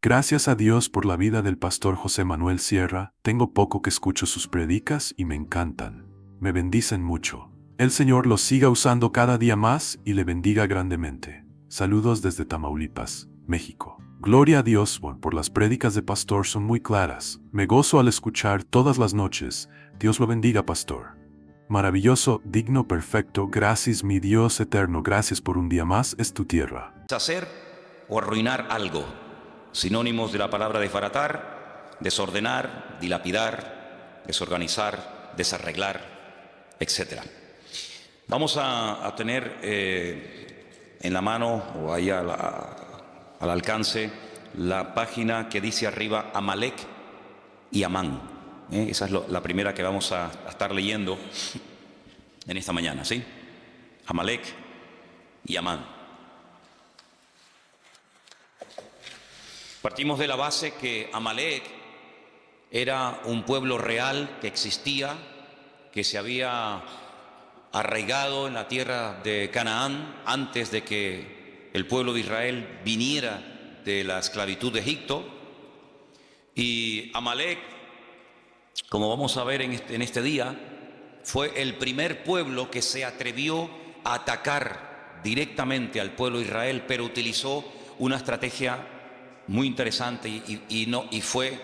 Gracias a Dios por la vida del pastor José Manuel Sierra, tengo poco que escucho sus predicas y me encantan. Me bendicen mucho. El Señor los siga usando cada día más y le bendiga grandemente. Saludos desde Tamaulipas, México. Gloria a Dios por las prédicas de pastor, son muy claras. Me gozo al escuchar todas las noches. Dios lo bendiga, pastor. Maravilloso, digno, perfecto, gracias mi Dios eterno, gracias por un día más, es tu tierra. Hacer o arruinar algo. Sinónimos de la palabra desbaratar, desordenar, dilapidar, desorganizar, desarreglar, etc. Vamos a tener en la mano o ahí al alcance la página que dice arriba Amalek y Amán. Esa es la primera que vamos a estar leyendo en esta mañana, ¿sí? Amalek y Amán. Partimos de la base que Amalek era un pueblo real que existía, que se había arraigado en la tierra de Canaán antes de que el pueblo de Israel viniera de la esclavitud de Egipto. Y Amalek, como vamos a ver en este día, fue el primer pueblo que se atrevió a atacar directamente al pueblo de Israel, pero utilizó una estrategia muy interesante y fue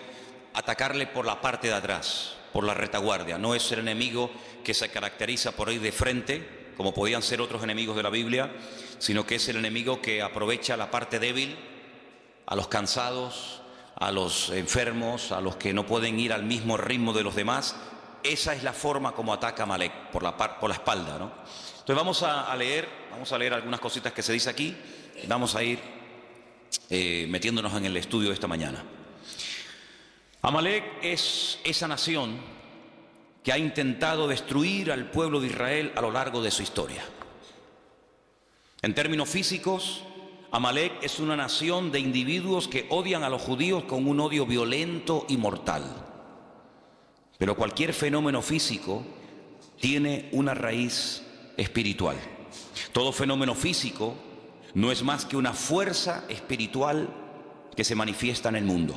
atacarle por la parte de atrás, por la retaguardia. No es el enemigo que se caracteriza por ir de frente, como podían ser otros enemigos de la Biblia, sino que es el enemigo que aprovecha la parte débil, a los cansados, a los enfermos, a los que no pueden ir al mismo ritmo de los demás. Esa es la forma como ataca Amalek, por la espalda, ¿no? Entonces vamos a leer algunas cositas que se dice aquí, y vamos a ir metiéndonos en el estudio de esta mañana. Amalek es esa nación que ha intentado destruir al pueblo de Israel a lo largo de su historia. En términos físicos, Amalek es una nación de individuos que odian a los judíos con un odio violento y mortal. Pero cualquier fenómeno físico tiene una raíz espiritual. Todo fenómeno físico no es más que una fuerza espiritual que se manifiesta en el mundo.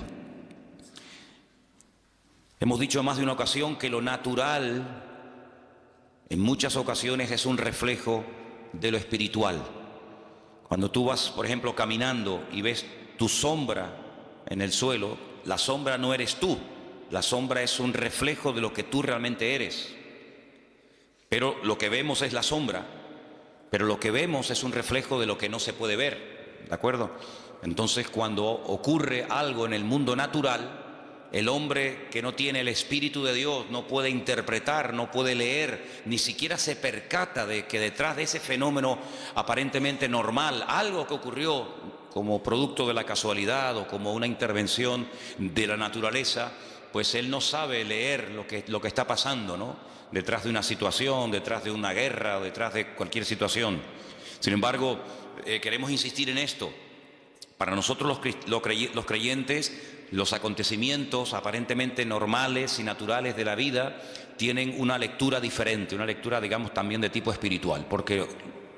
Hemos dicho en más de una ocasión que lo natural en muchas ocasiones es un reflejo de lo espiritual. Cuando tú vas, por ejemplo, caminando y ves tu sombra en el suelo, la sombra no eres tú, la sombra es un reflejo de lo que tú realmente eres. Pero lo que vemos es la sombra, pero lo que vemos es un reflejo de lo que no se puede ver, ¿de acuerdo? Entonces, cuando ocurre algo en el mundo natural, el hombre que no tiene el Espíritu de Dios no puede interpretar, no puede leer, ni siquiera se percata de que detrás de ese fenómeno aparentemente normal, algo que ocurrió como producto de la casualidad o como una intervención de la naturaleza, pues él no sabe leer lo que está pasando, ¿no? Detrás de una situación, detrás de una guerra, detrás de cualquier situación. Sin embargo, queremos insistir en esto. Para nosotros los creyentes, los acontecimientos aparentemente normales y naturales de la vida tienen una lectura diferente, una lectura, digamos, también de tipo espiritual, porque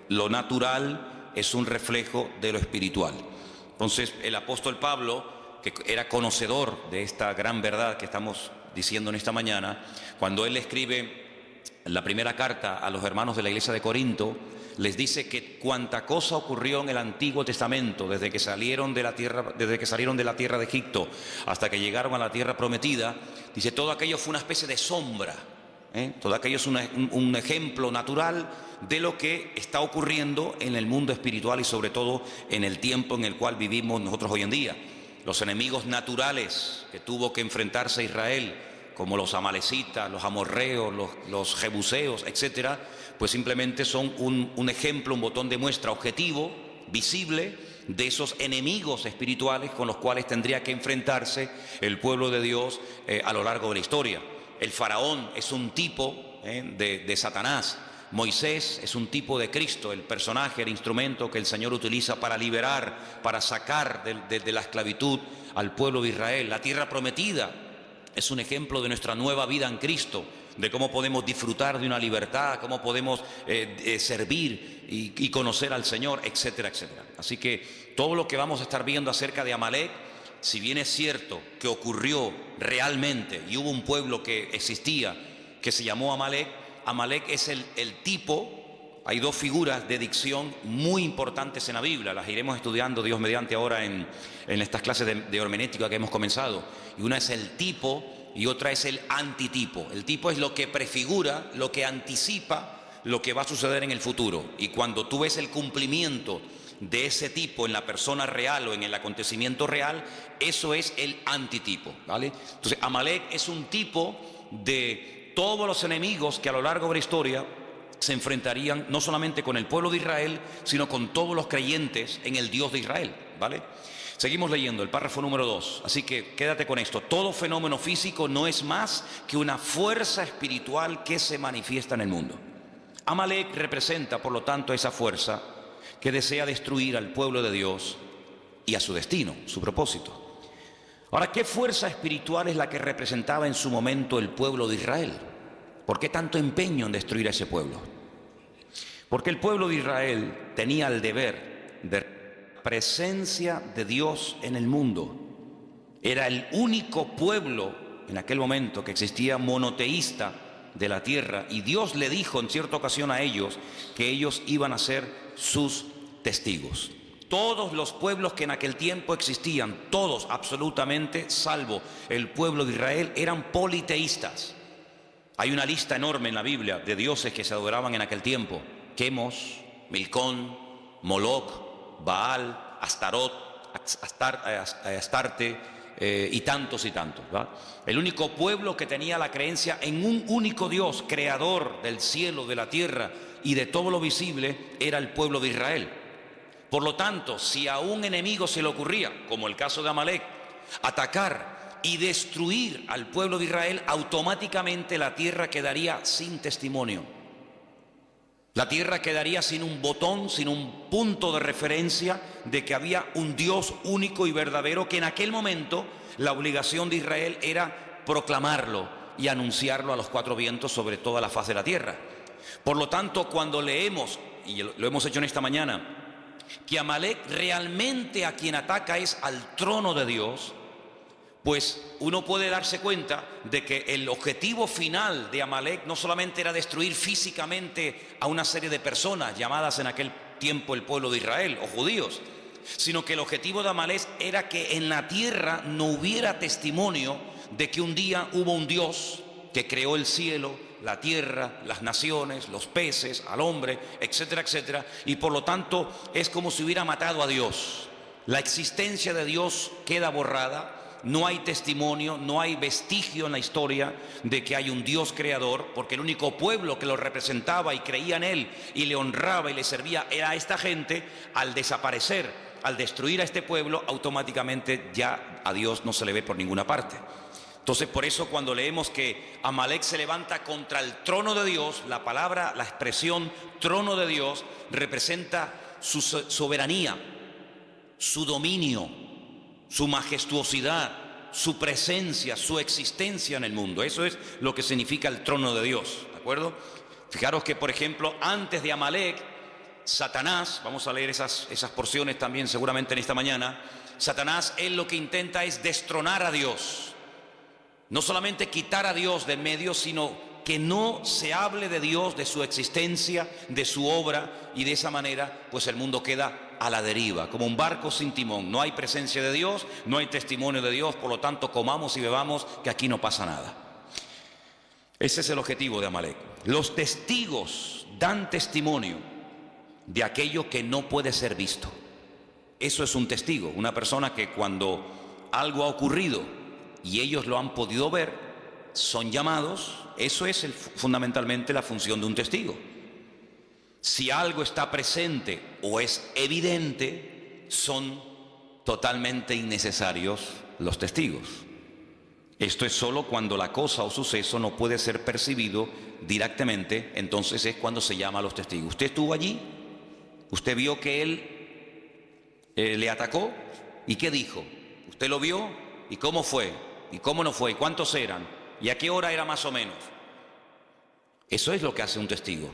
lo natural es un reflejo de lo espiritual. Entonces, el apóstol Pablo, que era conocedor de esta gran verdad que estamos diciendo en esta mañana, cuando él escribe la primera carta a los hermanos de la iglesia de Corinto, les dice que cuanta cosa ocurrió en el Antiguo Testamento, desde que salieron de la tierra de Egipto hasta que llegaron a la tierra prometida, dice, todo aquello fue una especie de sombra, todo aquello es un ejemplo natural de lo que está ocurriendo en el mundo espiritual y sobre todo en el tiempo en el cual vivimos nosotros hoy en día. Los enemigos naturales que tuvo que enfrentarse Israel, como los amalecitas, los amorreos, los jebuseos, etcétera, pues simplemente son un ejemplo, un botón de muestra objetivo, visible, de esos enemigos espirituales con los cuales tendría que enfrentarse el pueblo de Dios a lo largo de la historia. El faraón es un tipo de Satanás. Moisés es un tipo de Cristo, el personaje, el instrumento que el Señor utiliza para liberar, para sacar de la esclavitud al pueblo de Israel. La tierra prometida es un ejemplo de nuestra nueva vida en Cristo, de cómo podemos disfrutar de una libertad, cómo podemos servir y conocer al Señor, etcétera, etcétera. Así que todo lo que vamos a estar viendo acerca de Amalek si bien es cierto que ocurrió realmente y hubo un pueblo que existía que se llamó Amalek, Amalek es el tipo. Hay dos figuras de dicción muy importantes en la Biblia, las iremos estudiando Dios mediante ahora en estas clases de hermenéutica que hemos comenzado. Y una es el tipo y otra es el antitipo. El tipo es lo que prefigura, lo que anticipa lo que va a suceder en el futuro. Y cuando tú ves el cumplimiento de ese tipo en la persona real o en el acontecimiento real, eso es el antitipo, ¿vale? Entonces, Amalek es un tipo de todos los enemigos que a lo largo de la historia se enfrentarían no solamente con el pueblo de Israel, sino con todos los creyentes en el Dios de Israel, ¿vale? Seguimos leyendo el párrafo número 2, así que quédate con esto. Todo fenómeno físico no es más que una fuerza espiritual que se manifiesta en el mundo. Amalek representa, por lo tanto, esa fuerza que desea destruir al pueblo de Dios y a su destino, su propósito. Ahora, ¿qué fuerza espiritual es la que representaba en su momento el pueblo de Israel? ¿Por qué tanto empeño en destruir a ese pueblo? Porque el pueblo de Israel tenía el deber de presencia de Dios en el mundo. Era el único pueblo en aquel momento que existía monoteísta de la tierra, y Dios le dijo en cierta ocasión a ellos que ellos iban a ser sus testigos. Todos los pueblos que en aquel tiempo existían, todos absolutamente, salvo el pueblo de Israel, eran politeístas. Hay una lista enorme en la Biblia de dioses que se adoraban en aquel tiempo: Quemos, Milcón, Moloc, Baal, Astarot, Astarte, y tantos, ¿va? El único pueblo que tenía la creencia en un único Dios, creador del cielo, de la tierra y de todo lo visible, era el pueblo de Israel. Por lo tanto, si a un enemigo se le ocurría, como el caso de Amalek, atacar y destruir al pueblo de Israel, automáticamente la tierra quedaría sin testimonio. La tierra quedaría sin un botón, sin un punto de referencia de que había un Dios único y verdadero, que en aquel momento la obligación de Israel era proclamarlo y anunciarlo a los cuatro vientos sobre toda la faz de la tierra. Por lo tanto, cuando leemos, y lo hemos hecho en esta mañana, que Amalek realmente a quien ataca es al trono de Dios, pues uno puede darse cuenta de que el objetivo final de Amalek no solamente era destruir físicamente a una serie de personas llamadas en aquel tiempo el pueblo de Israel o judíos, sino que el objetivo de Amalek era que en la tierra no hubiera testimonio de que un día hubo un Dios que creó el cielo, la tierra, las naciones, los peces, al hombre, etcétera, etcétera, y por lo tanto es como si hubiera matado a Dios. La existencia de Dios queda borrada. No hay testimonio, no hay vestigio en la historia de que hay un Dios creador, porque el único pueblo que lo representaba y creía en él y le honraba y le servía era esta gente. Al desaparecer, al destruir a este pueblo, automáticamente ya a Dios no se le ve por ninguna parte. Entonces, por eso cuando leemos que Amalek se levanta contra el trono de Dios, la palabra, la expresión trono de Dios representa su soberanía, su dominio, su majestuosidad, su presencia, su existencia en el mundo. Eso es lo que significa el trono de Dios, ¿de acuerdo? Fijaros que, por ejemplo, antes de Amalek, Satanás, vamos a leer esas porciones también seguramente en esta mañana. Satanás, él lo que intenta es destronar a Dios. No solamente quitar a Dios del medio, sino que no se hable de Dios, de su existencia, de su obra, y de esa manera pues el mundo queda a la deriva, como un barco sin timón. No hay presencia de Dios, no hay testimonio de Dios, por lo tanto comamos y bebamos, que aquí no pasa nada. Ese es el objetivo de Amalek. Los testigos dan testimonio de aquello que no puede ser visto. Eso es un testigo, una persona que cuando algo ha ocurrido y ellos lo han podido ver, son llamados. Eso es fundamentalmente la función de un testigo. Si algo está presente o es evidente, son totalmente innecesarios los testigos. Esto es solo cuando la cosa o suceso no puede ser percibido directamente, entonces es cuando se llama a los testigos. ¿Usted estuvo allí? ¿Usted vio que él le atacó? ¿Y qué dijo? ¿Usted lo vio? ¿Y cómo fue? ¿Y cómo no fue? ¿Y cuántos eran? ¿Y a qué hora era más o menos? Eso es lo que hace un testigo.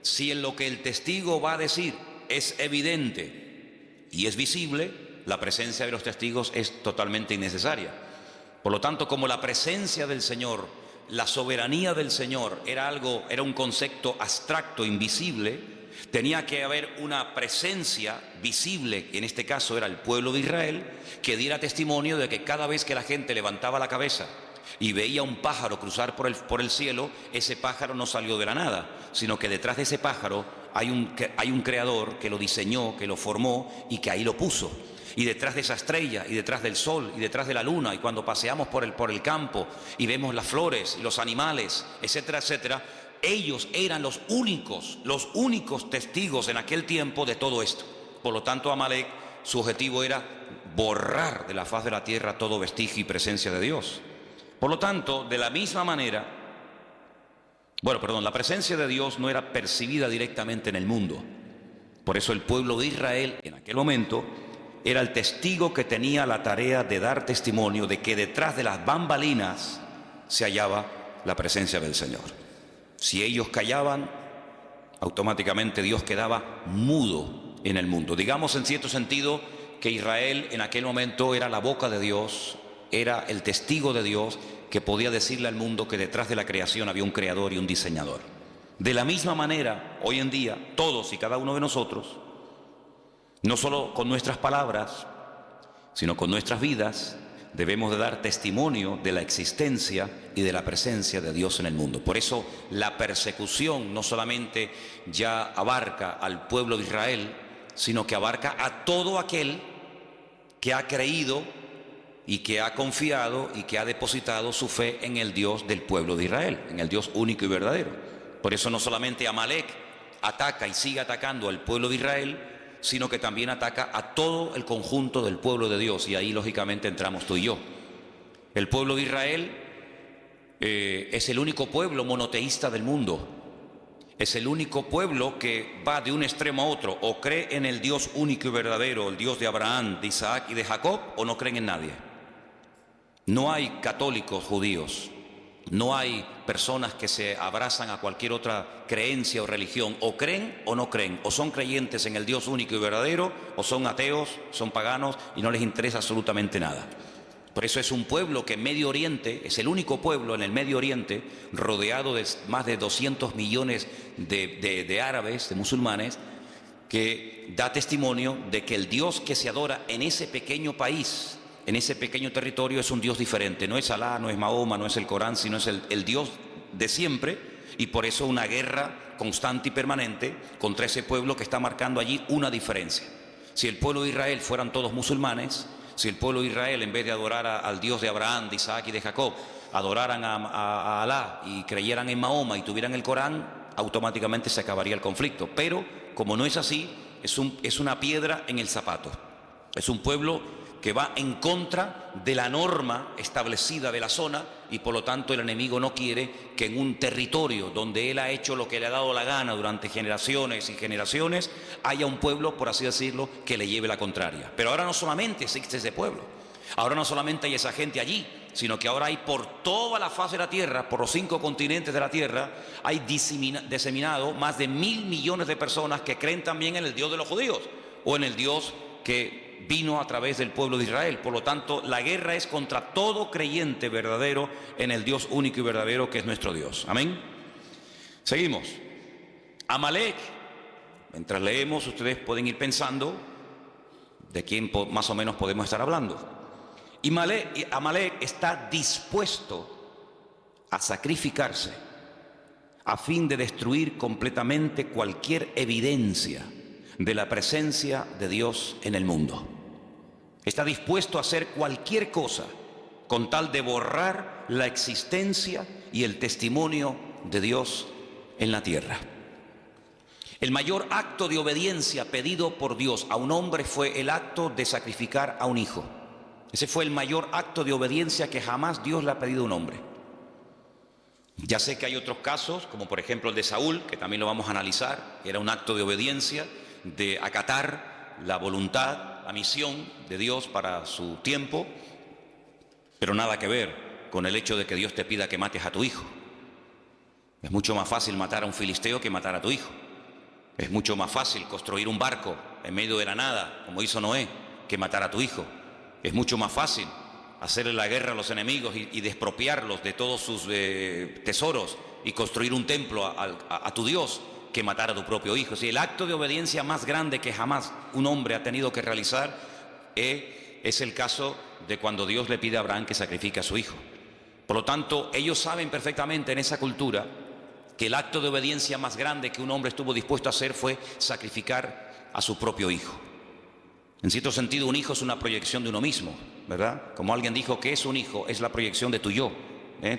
Si en lo que el testigo va a decir es evidente y es visible, la presencia de los testigos es totalmente innecesaria. Por lo tanto, como la presencia del Señor, la soberanía del Señor era un concepto abstracto, invisible, tenía que haber una presencia visible, que en este caso era el pueblo de Israel, que diera testimonio de que cada vez que la gente levantaba la cabeza y veía un pájaro cruzar por el cielo, ese pájaro no salió de la nada, sino que detrás de ese pájaro hay un creador que lo diseñó, que lo formó y que ahí lo puso. Y detrás de esa estrella, y detrás del sol, y detrás de la luna, y cuando paseamos por el campo y vemos las flores y los animales, etcétera, etcétera, ellos eran los únicos testigos en aquel tiempo de todo esto. Por lo tanto, Amalek, su objetivo era borrar de la faz de la tierra todo vestigio y presencia de Dios. Por lo tanto, de la misma manera, la presencia de Dios no era percibida directamente en el mundo. Por eso el pueblo de Israel, en aquel momento, era el testigo que tenía la tarea de dar testimonio de que detrás de las bambalinas se hallaba la presencia del Señor. Si ellos callaban, automáticamente Dios quedaba mudo en el mundo. Digamos en cierto sentido que Israel en aquel momento era la boca de Dios, era el testigo de Dios que podía decirle al mundo que detrás de la creación había un creador y un diseñador. De la misma manera, hoy en día, todos y cada uno de nosotros, no solo con nuestras palabras, sino con nuestras vidas, debemos de dar testimonio de la existencia y de la presencia de Dios en el mundo. Por eso la persecución no solamente ya abarca al pueblo de Israel, sino que abarca a todo aquel que ha creído y que ha confiado y que ha depositado su fe en el Dios del pueblo de Israel, en el Dios único y verdadero. Por eso no solamente Amalek ataca y sigue atacando al pueblo de Israel, sino que también ataca a todo el conjunto del pueblo de Dios, y ahí lógicamente entramos tú y yo. El pueblo de Israel es el único pueblo monoteísta del mundo, es el único pueblo que va de un extremo a otro, o cree en el Dios único y verdadero, el Dios de Abraham, de Isaac y de Jacob, o no creen en nadie. No hay católicos judíos, no hay personas que se abrazan a cualquier otra creencia o religión. O creen o no creen, o son creyentes en el Dios único y verdadero, o son ateos, son paganos y no les interesa absolutamente nada. Por eso es un pueblo que en Medio Oriente, es el único pueblo en el Medio Oriente, rodeado de más de 200 millones de árabes, de musulmanes, que da testimonio de que el Dios que se adora en ese pequeño país, en ese pequeño territorio, es un Dios diferente. No es Alá, no es Mahoma, no es el Corán, sino es el Dios de siempre. Y por eso una guerra constante y permanente contra ese pueblo que está marcando allí una diferencia. Si el pueblo de Israel fueran todos musulmanes, si el pueblo de Israel, en vez de adorar al Dios de Abraham, de Isaac y de Jacob, adoraran a Alá y creyeran en Mahoma y tuvieran el Corán, automáticamente se acabaría el conflicto. Pero como no es así, es una piedra en el zapato. Es un pueblo que va en contra de la norma establecida de la zona, y por lo tanto el enemigo no quiere que en un territorio donde él ha hecho lo que le ha dado la gana durante generaciones y generaciones, haya un pueblo, por así decirlo, que le lleve la contraria. Pero ahora no solamente existe ese pueblo, ahora no solamente hay esa gente allí, sino que ahora hay por toda la faz de la tierra, por los 5 continentes de la tierra, hay diseminado más de 1.000 millones de personas que creen también en el Dios de los judíos, o en el Dios que vino a través del pueblo de Israel. Por lo tanto, la guerra es contra todo creyente verdadero en el Dios único y verdadero, que es nuestro Dios. Amén. Seguimos. Amalek, mientras leemos, ustedes pueden ir pensando de quién más o menos podemos estar hablando. Y Amalek está dispuesto a sacrificarse a fin de destruir completamente cualquier evidencia de la presencia de Dios en el mundo. Está dispuesto a hacer cualquier cosa con tal de borrar la existencia y el testimonio de Dios en la tierra. El mayor acto de obediencia pedido por Dios a un hombre fue el acto de sacrificar a un hijo. Ese fue el mayor acto de obediencia que jamás Dios le ha pedido a un hombre. Ya sé que hay otros casos, como por ejemplo el de Saúl, que también lo vamos a analizar. Era un acto de obediencia, de acatar la voluntad, la misión de Dios para su tiempo, pero nada que ver con el hecho de que Dios te pida que mates a tu hijo. Es mucho más fácil matar a un filisteo que matar a tu hijo. Es mucho más fácil construir un barco en medio de la nada, como hizo Noé, que matar a tu hijo. Es mucho más fácil hacerle la guerra a los enemigos y despropiarlos de todos sus tesoros y construir un templo a tu Dios que matar a tu propio hijo. Si el acto de obediencia más grande que jamás un hombre ha tenido que realizar es el caso de cuando Dios le pide a Abraham que sacrifique a su hijo. Por lo tanto, ellos saben perfectamente en esa cultura que el acto de obediencia más grande que un hombre estuvo dispuesto a hacer fue sacrificar a su propio hijo. En cierto sentido, un hijo es una proyección de uno mismo, ¿verdad? Como alguien dijo, ¿qué es un hijo? Es la proyección de tu yo.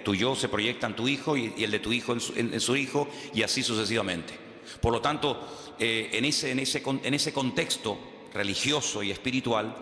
Tu yo se proyecta en tu hijo y el de tu hijo en su hijo, y así sucesivamente. Por lo tanto, en ese contexto religioso y espiritual,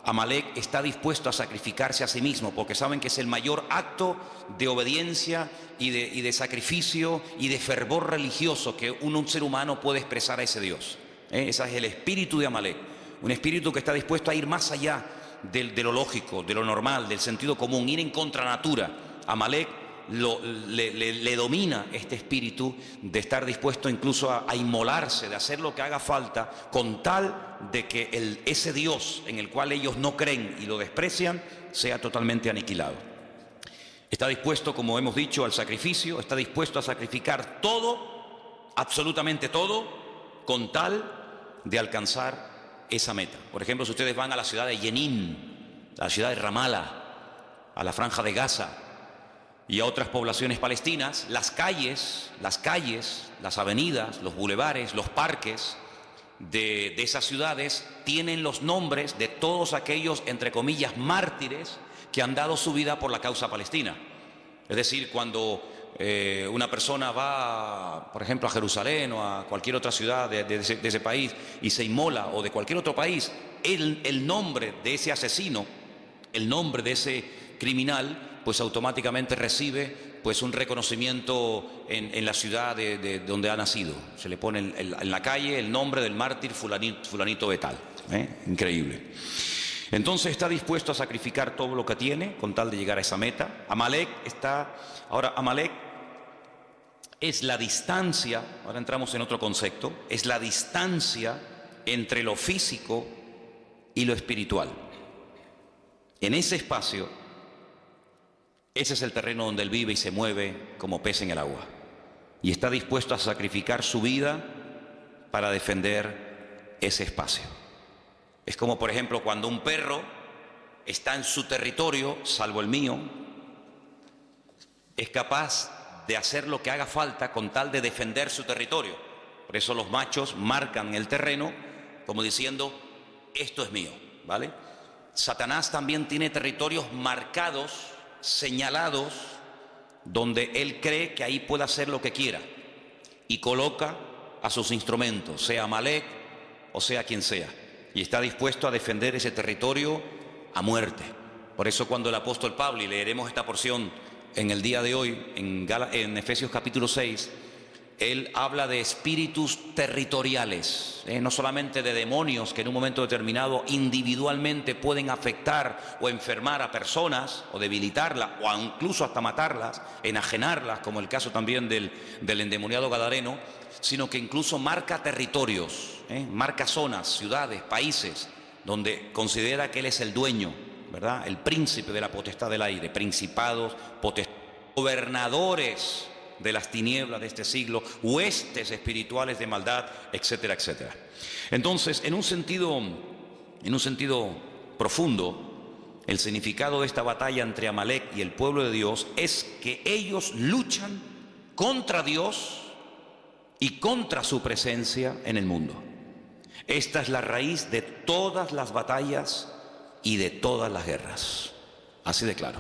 Amalek está dispuesto a sacrificarse a sí mismo, porque saben que es el mayor acto de obediencia y de sacrificio y de fervor religioso que un ser humano puede expresar a ese Dios. Ese es el espíritu de Amalek, un espíritu que está dispuesto a ir más allá de lo lógico, de lo normal, del sentido común, ir en contra natura. Amalek le domina este espíritu de estar dispuesto incluso a inmolarse, de hacer lo que haga falta, con tal de que ese Dios en el cual ellos no creen y lo desprecian sea totalmente aniquilado. Está dispuesto, como hemos dicho, al sacrificio, está dispuesto a sacrificar todo, absolutamente todo, con tal de alcanzar esa meta. Por ejemplo, si ustedes van a la ciudad de Jenin, a la ciudad de Ramallah, a la franja de Gaza y a otras poblaciones palestinas, las calles, las avenidas, los bulevares, los parques de esas ciudades tienen los nombres de todos aquellos, entre comillas, mártires que han dado su vida por la causa palestina. Es decir, cuando una persona va, por ejemplo, a Jerusalén o a cualquier otra ciudad de ese país y se inmola, o de cualquier otro país, el nombre de ese asesino, el nombre de ese criminal, pues automáticamente recibe pues un reconocimiento en la ciudad de donde ha nacido. Se le pone en la calle el nombre del mártir fulanito de tal. Increíble. Entonces está dispuesto a sacrificar todo lo que tiene con tal de llegar a esa meta. Amalek es la distancia, ahora entramos en otro concepto, es la distancia entre lo físico y lo espiritual. En ese espacio, ese es el terreno donde él vive y se mueve como pez en el agua. Y está dispuesto a sacrificar su vida para defender ese espacio. Es como, por ejemplo, cuando un perro está en su territorio, salvo el mío, es capaz de hacer lo que haga falta con tal de defender su territorio. Por eso los machos marcan el terreno como diciendo, esto es mío, ¿vale? Satanás también tiene territorios marcados, señalados, donde él cree que ahí puede hacer lo que quiera y coloca a sus instrumentos, sea Amalek o sea quien sea, y está dispuesto a defender ese territorio a muerte. Por eso cuando el apóstol Pablo, y leeremos esta porción en el día de hoy en Efesios capítulo 6, él habla de espíritus territoriales, no solamente de demonios que en un momento determinado individualmente pueden afectar o enfermar a personas o debilitarlas o incluso hasta matarlas, enajenarlas, como el caso también del endemoniado gadareno, sino que incluso marca territorios, marca zonas, ciudades, países, donde considera que él es el dueño, ¿verdad? El príncipe de la potestad del aire, principados, potestades, gobernadores de las tinieblas de este siglo, huestes espirituales de maldad, etcétera, etcétera. Entonces, en un sentido profundo, el significado de esta batalla entre Amalek y el pueblo de Dios es que ellos luchan contra Dios y contra su presencia en el mundo. Esta es la raíz de todas las batallas y de todas las guerras. Así de claro.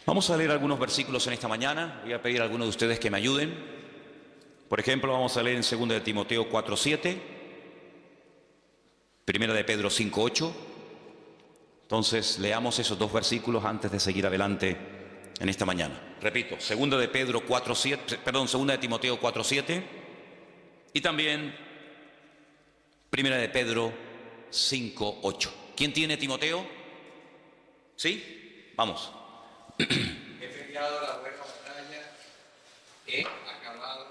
Vamos a leer algunos versículos en esta mañana. Voy a pedir a algunos de ustedes que me ayuden. Por ejemplo, vamos a leer en 2 de Timoteo 4:7, 1 de Pedro 5:8. Entonces, leamos esos dos versículos antes de seguir adelante en esta mañana. Repito, 2 de Pedro 4:7, 2 de Timoteo 4:7 y también 1 de Pedro 5:8. ¿Quién tiene Timoteo? ¿Sí? Vamos. He peleado la buena batalla, he acabado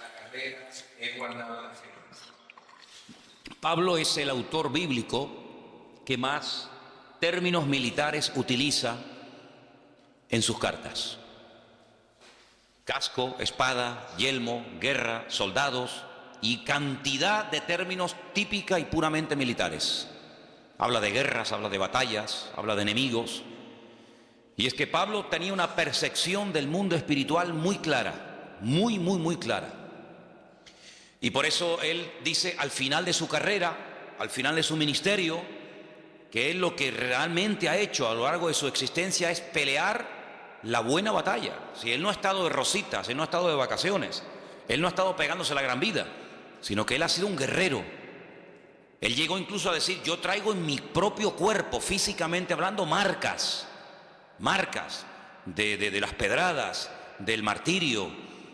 la carrera, he guardado la fe. Pablo es el autor bíblico que más términos militares utiliza en sus cartas. Casco, espada, yelmo, guerra, soldados y cantidad de términos típica y puramente militares. Habla de guerras, habla de batallas, habla de enemigos. Y es que Pablo tenía una percepción del mundo espiritual muy clara, muy clara. Y por eso él dice al final de su carrera, al final de su ministerio, que él lo que realmente ha hecho a lo largo de su existencia es pelear la buena batalla. Si él no ha estado de rositas, él no ha estado de vacaciones, él no ha estado pegándose la gran vida, sino que él ha sido un guerrero. Él llegó incluso a decir, yo traigo en mi propio cuerpo, físicamente hablando, marcas de las pedradas, del martirio,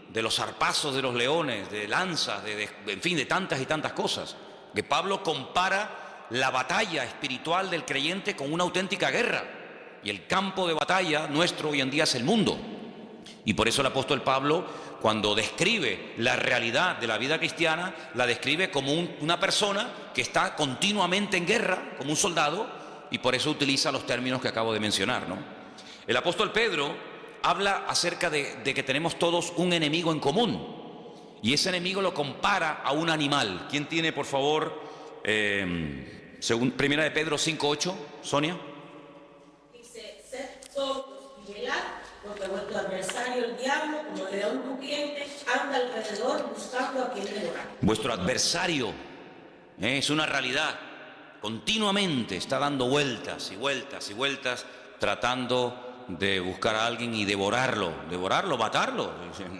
de los zarpazos de los leones, de lanzas, en fin, de tantas y tantas cosas. Que Pablo compara la batalla espiritual del creyente con una auténtica guerra. Y el campo de batalla nuestro hoy en día es el mundo. Y por eso el apóstol Pablo, cuando describe la realidad de la vida cristiana, la describe como una persona que está continuamente en guerra, como un soldado, y por eso utiliza los términos que acabo de mencionar, ¿no? El apóstol Pedro habla acerca de que tenemos todos un enemigo en común, y ese enemigo lo compara a un animal. ¿Quién tiene, por favor, según Primera de Pedro 5:8, Sonia? Dice, sed sordos y velad, porque vuestro adversario el diablo, como león rugiente, anda alrededor buscando a quien devorar. Vuestro adversario es una realidad, continuamente está dando vueltas y vueltas y vueltas, tratando de buscar a alguien y devorarlo, matarlo,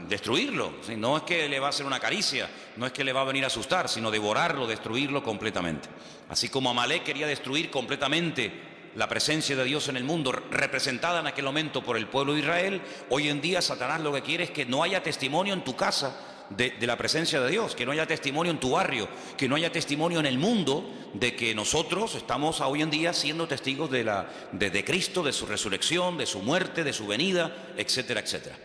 destruirlo. No es que le va a hacer una caricia, no es que le va a venir a asustar, sino devorarlo, destruirlo completamente. Así como Amalek quería destruir completamente la presencia de Dios en el mundo, representada en aquel momento por el pueblo de Israel, hoy en día Satanás lo que quiere es que no haya testimonio en tu casa de la presencia de Dios, que no haya testimonio en tu barrio, que no haya testimonio en el mundo de que nosotros estamos hoy en día siendo testigos de Cristo, de su resurrección, de su muerte, de su venida, etcétera, etcétera.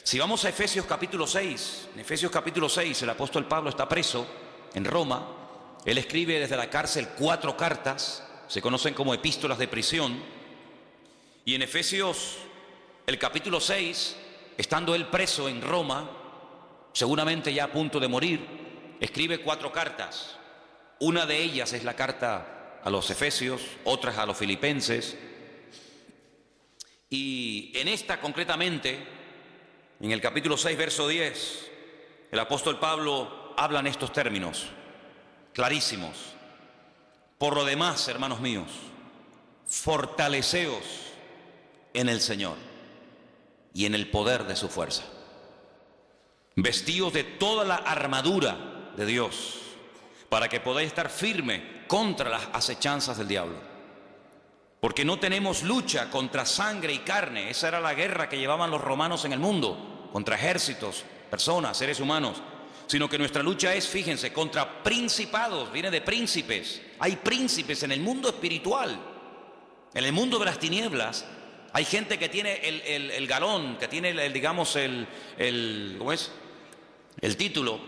Si vamos a Efesios capítulo 6, en Efesios capítulo 6 el apóstol Pablo está preso en Roma. Él escribe desde la cárcel 4 cartas, se conocen como epístolas de prisión, y en Efesios el capítulo 6, estando él preso en Roma, seguramente ya a punto de morir, escribe 4 cartas. Una de ellas es la carta a los Efesios, otras a los Filipenses, y en esta concretamente, en el capítulo 6, verso 10, el apóstol Pablo habla en estos términos clarísimos: por lo demás, hermanos míos, fortaleceos en el Señor y en el poder de su fuerza. Vestíos de toda la armadura de Dios, para que podáis estar firme contra las acechanzas del diablo. Porque no tenemos lucha contra sangre y carne. Esa era la guerra que llevaban los romanos en el mundo, contra ejércitos, personas, seres humanos. Sino que nuestra lucha es, fíjense, contra principados, viene de príncipes. Hay príncipes en el mundo espiritual, en el mundo de las tinieblas. Hay gente que tiene el galón, que tiene ¿cómo es? El título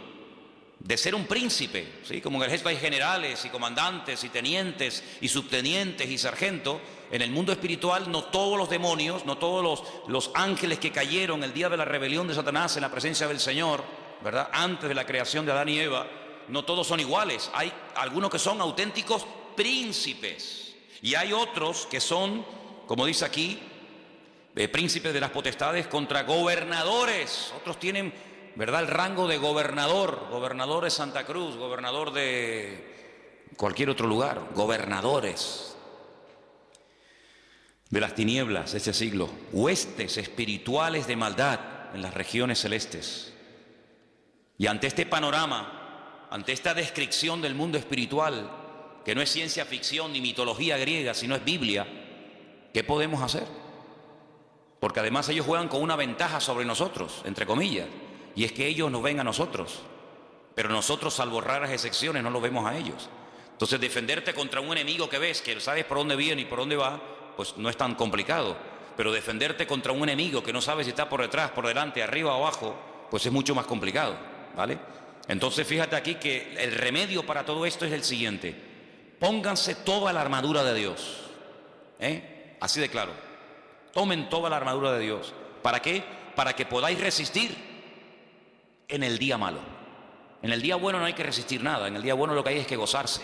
de ser un príncipe, ¿sí? Como en el ejército hay generales y comandantes y tenientes y subtenientes y sargentos. En el mundo espiritual no todos los demonios, no todos los ángeles que cayeron el día de la rebelión de Satanás en la presencia del Señor, ¿verdad? Antes de la creación de Adán y Eva, no todos son iguales. Hay algunos que son auténticos príncipes y hay otros que son, como dice aquí, príncipes de las potestades contra gobernadores. Otros tienen, ¿verdad?, el rango de gobernador de Santa Cruz, gobernador de cualquier otro lugar, gobernadores de las tinieblas de este siglo, huestes espirituales de maldad en las regiones celestes. Y ante este panorama, ante esta descripción del mundo espiritual, que no es ciencia ficción ni mitología griega, sino es Biblia, ¿qué podemos hacer? Porque además ellos juegan con una ventaja sobre nosotros, entre comillas, y es que ellos nos ven a nosotros, pero nosotros, salvo raras excepciones, no los vemos a ellos. Entonces, defenderte contra un enemigo que ves, que sabes por dónde viene y por dónde va, pues no es tan complicado. Pero defenderte contra un enemigo que no sabes si está por detrás, por delante, arriba o abajo, pues es mucho más complicado, ¿vale? Entonces, fíjate aquí que el remedio para todo esto es el siguiente: pónganse toda la armadura de Dios. Así de claro. Tomen toda la armadura de Dios. ¿Para qué? Para que podáis resistir en el día malo. En el día bueno no hay que resistir nada. En el día bueno lo que hay es que gozarse.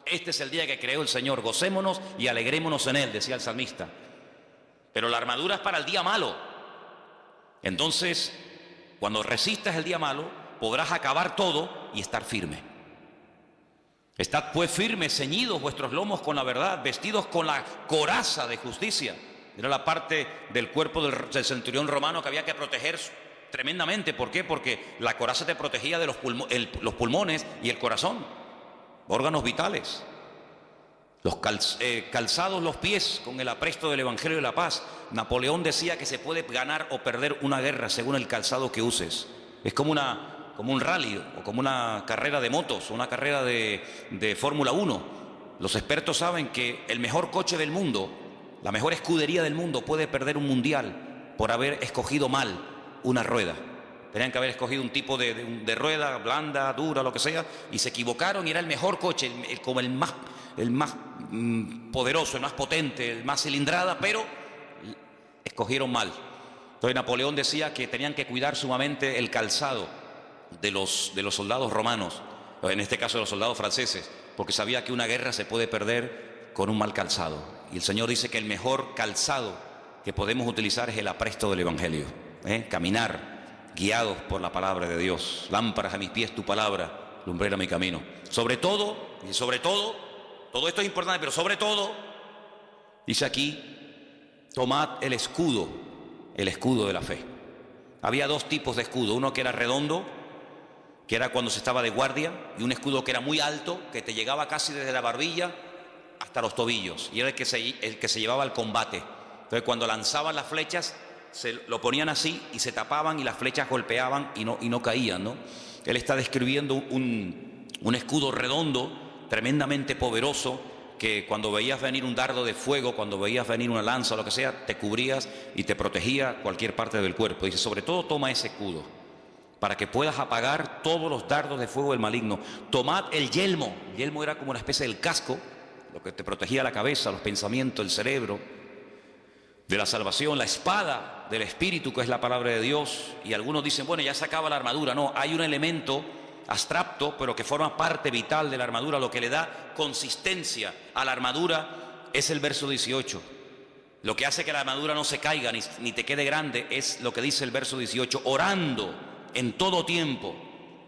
Este es el día que creó el Señor. Gocémonos y alegrémonos en él, decía el salmista. Pero la armadura es para el día malo. Entonces, cuando resistas el día malo, podrás acabar todo y estar firme. Estad pues firmes, ceñidos vuestros lomos con la verdad, vestidos con la coraza de justicia. Era la parte del cuerpo del centurión romano que había que proteger tremendamente. ¿Por qué? Porque la coraza te protegía de los pulmones y el corazón, órganos vitales. Los calzados los pies con el apresto del Evangelio de la paz. Napoleón decía que se puede ganar o perder una guerra según el calzado que uses. Es como un rally o como una carrera de motos o una carrera de Fórmula 1. Los expertos saben que el mejor coche del mundo, la mejor escudería del mundo puede perder un mundial por haber escogido mal una rueda. Tenían que haber escogido un tipo de rueda blanda, dura, lo que sea, y se equivocaron y era el mejor coche, como el más poderoso, el más potente, el más cilindrada, pero escogieron mal. Entonces Napoleón decía que tenían que cuidar sumamente el calzado de los soldados romanos, en este caso de los soldados franceses, porque sabía que una guerra se puede perder con un mal calzado. Y el Señor dice que el mejor calzado que podemos utilizar es el apresto del Evangelio. Caminar guiados por la palabra de Dios. Lámparas a mis pies tu palabra, lumbrera mi camino. Sobre todo, todo esto es importante, pero sobre todo, dice aquí, tomad el escudo de la fe. Había dos tipos de escudo, uno que era redondo, que era cuando se estaba de guardia, y un escudo que era muy alto, que te llegaba casi desde la barbilla hasta los tobillos, y era el que se llevaba al combate. Entonces cuando lanzaban las flechas, se lo ponían así y se tapaban y las flechas golpeaban y no caían, ¿no? Él está describiendo un escudo redondo, tremendamente poderoso, que cuando veías venir un dardo de fuego, cuando veías venir una lanza o lo que sea, te cubrías y te protegía cualquier parte del cuerpo. Dice, sobre todo toma ese escudo, para que puedas apagar todos los dardos de fuego del maligno. Tomad el yelmo. El yelmo era como una especie del casco, lo que te protegía la cabeza, los pensamientos, el cerebro, de la salvación, la espada del Espíritu, que es la palabra de Dios. Y algunos dicen, bueno, ya se acaba la armadura. No, hay un elemento abstracto, pero que forma parte vital de la armadura. Lo que le da consistencia a la armadura es el verso 18. Lo que hace que la armadura no se caiga ni te quede grande es lo que dice el verso 18. Orando en todo tiempo,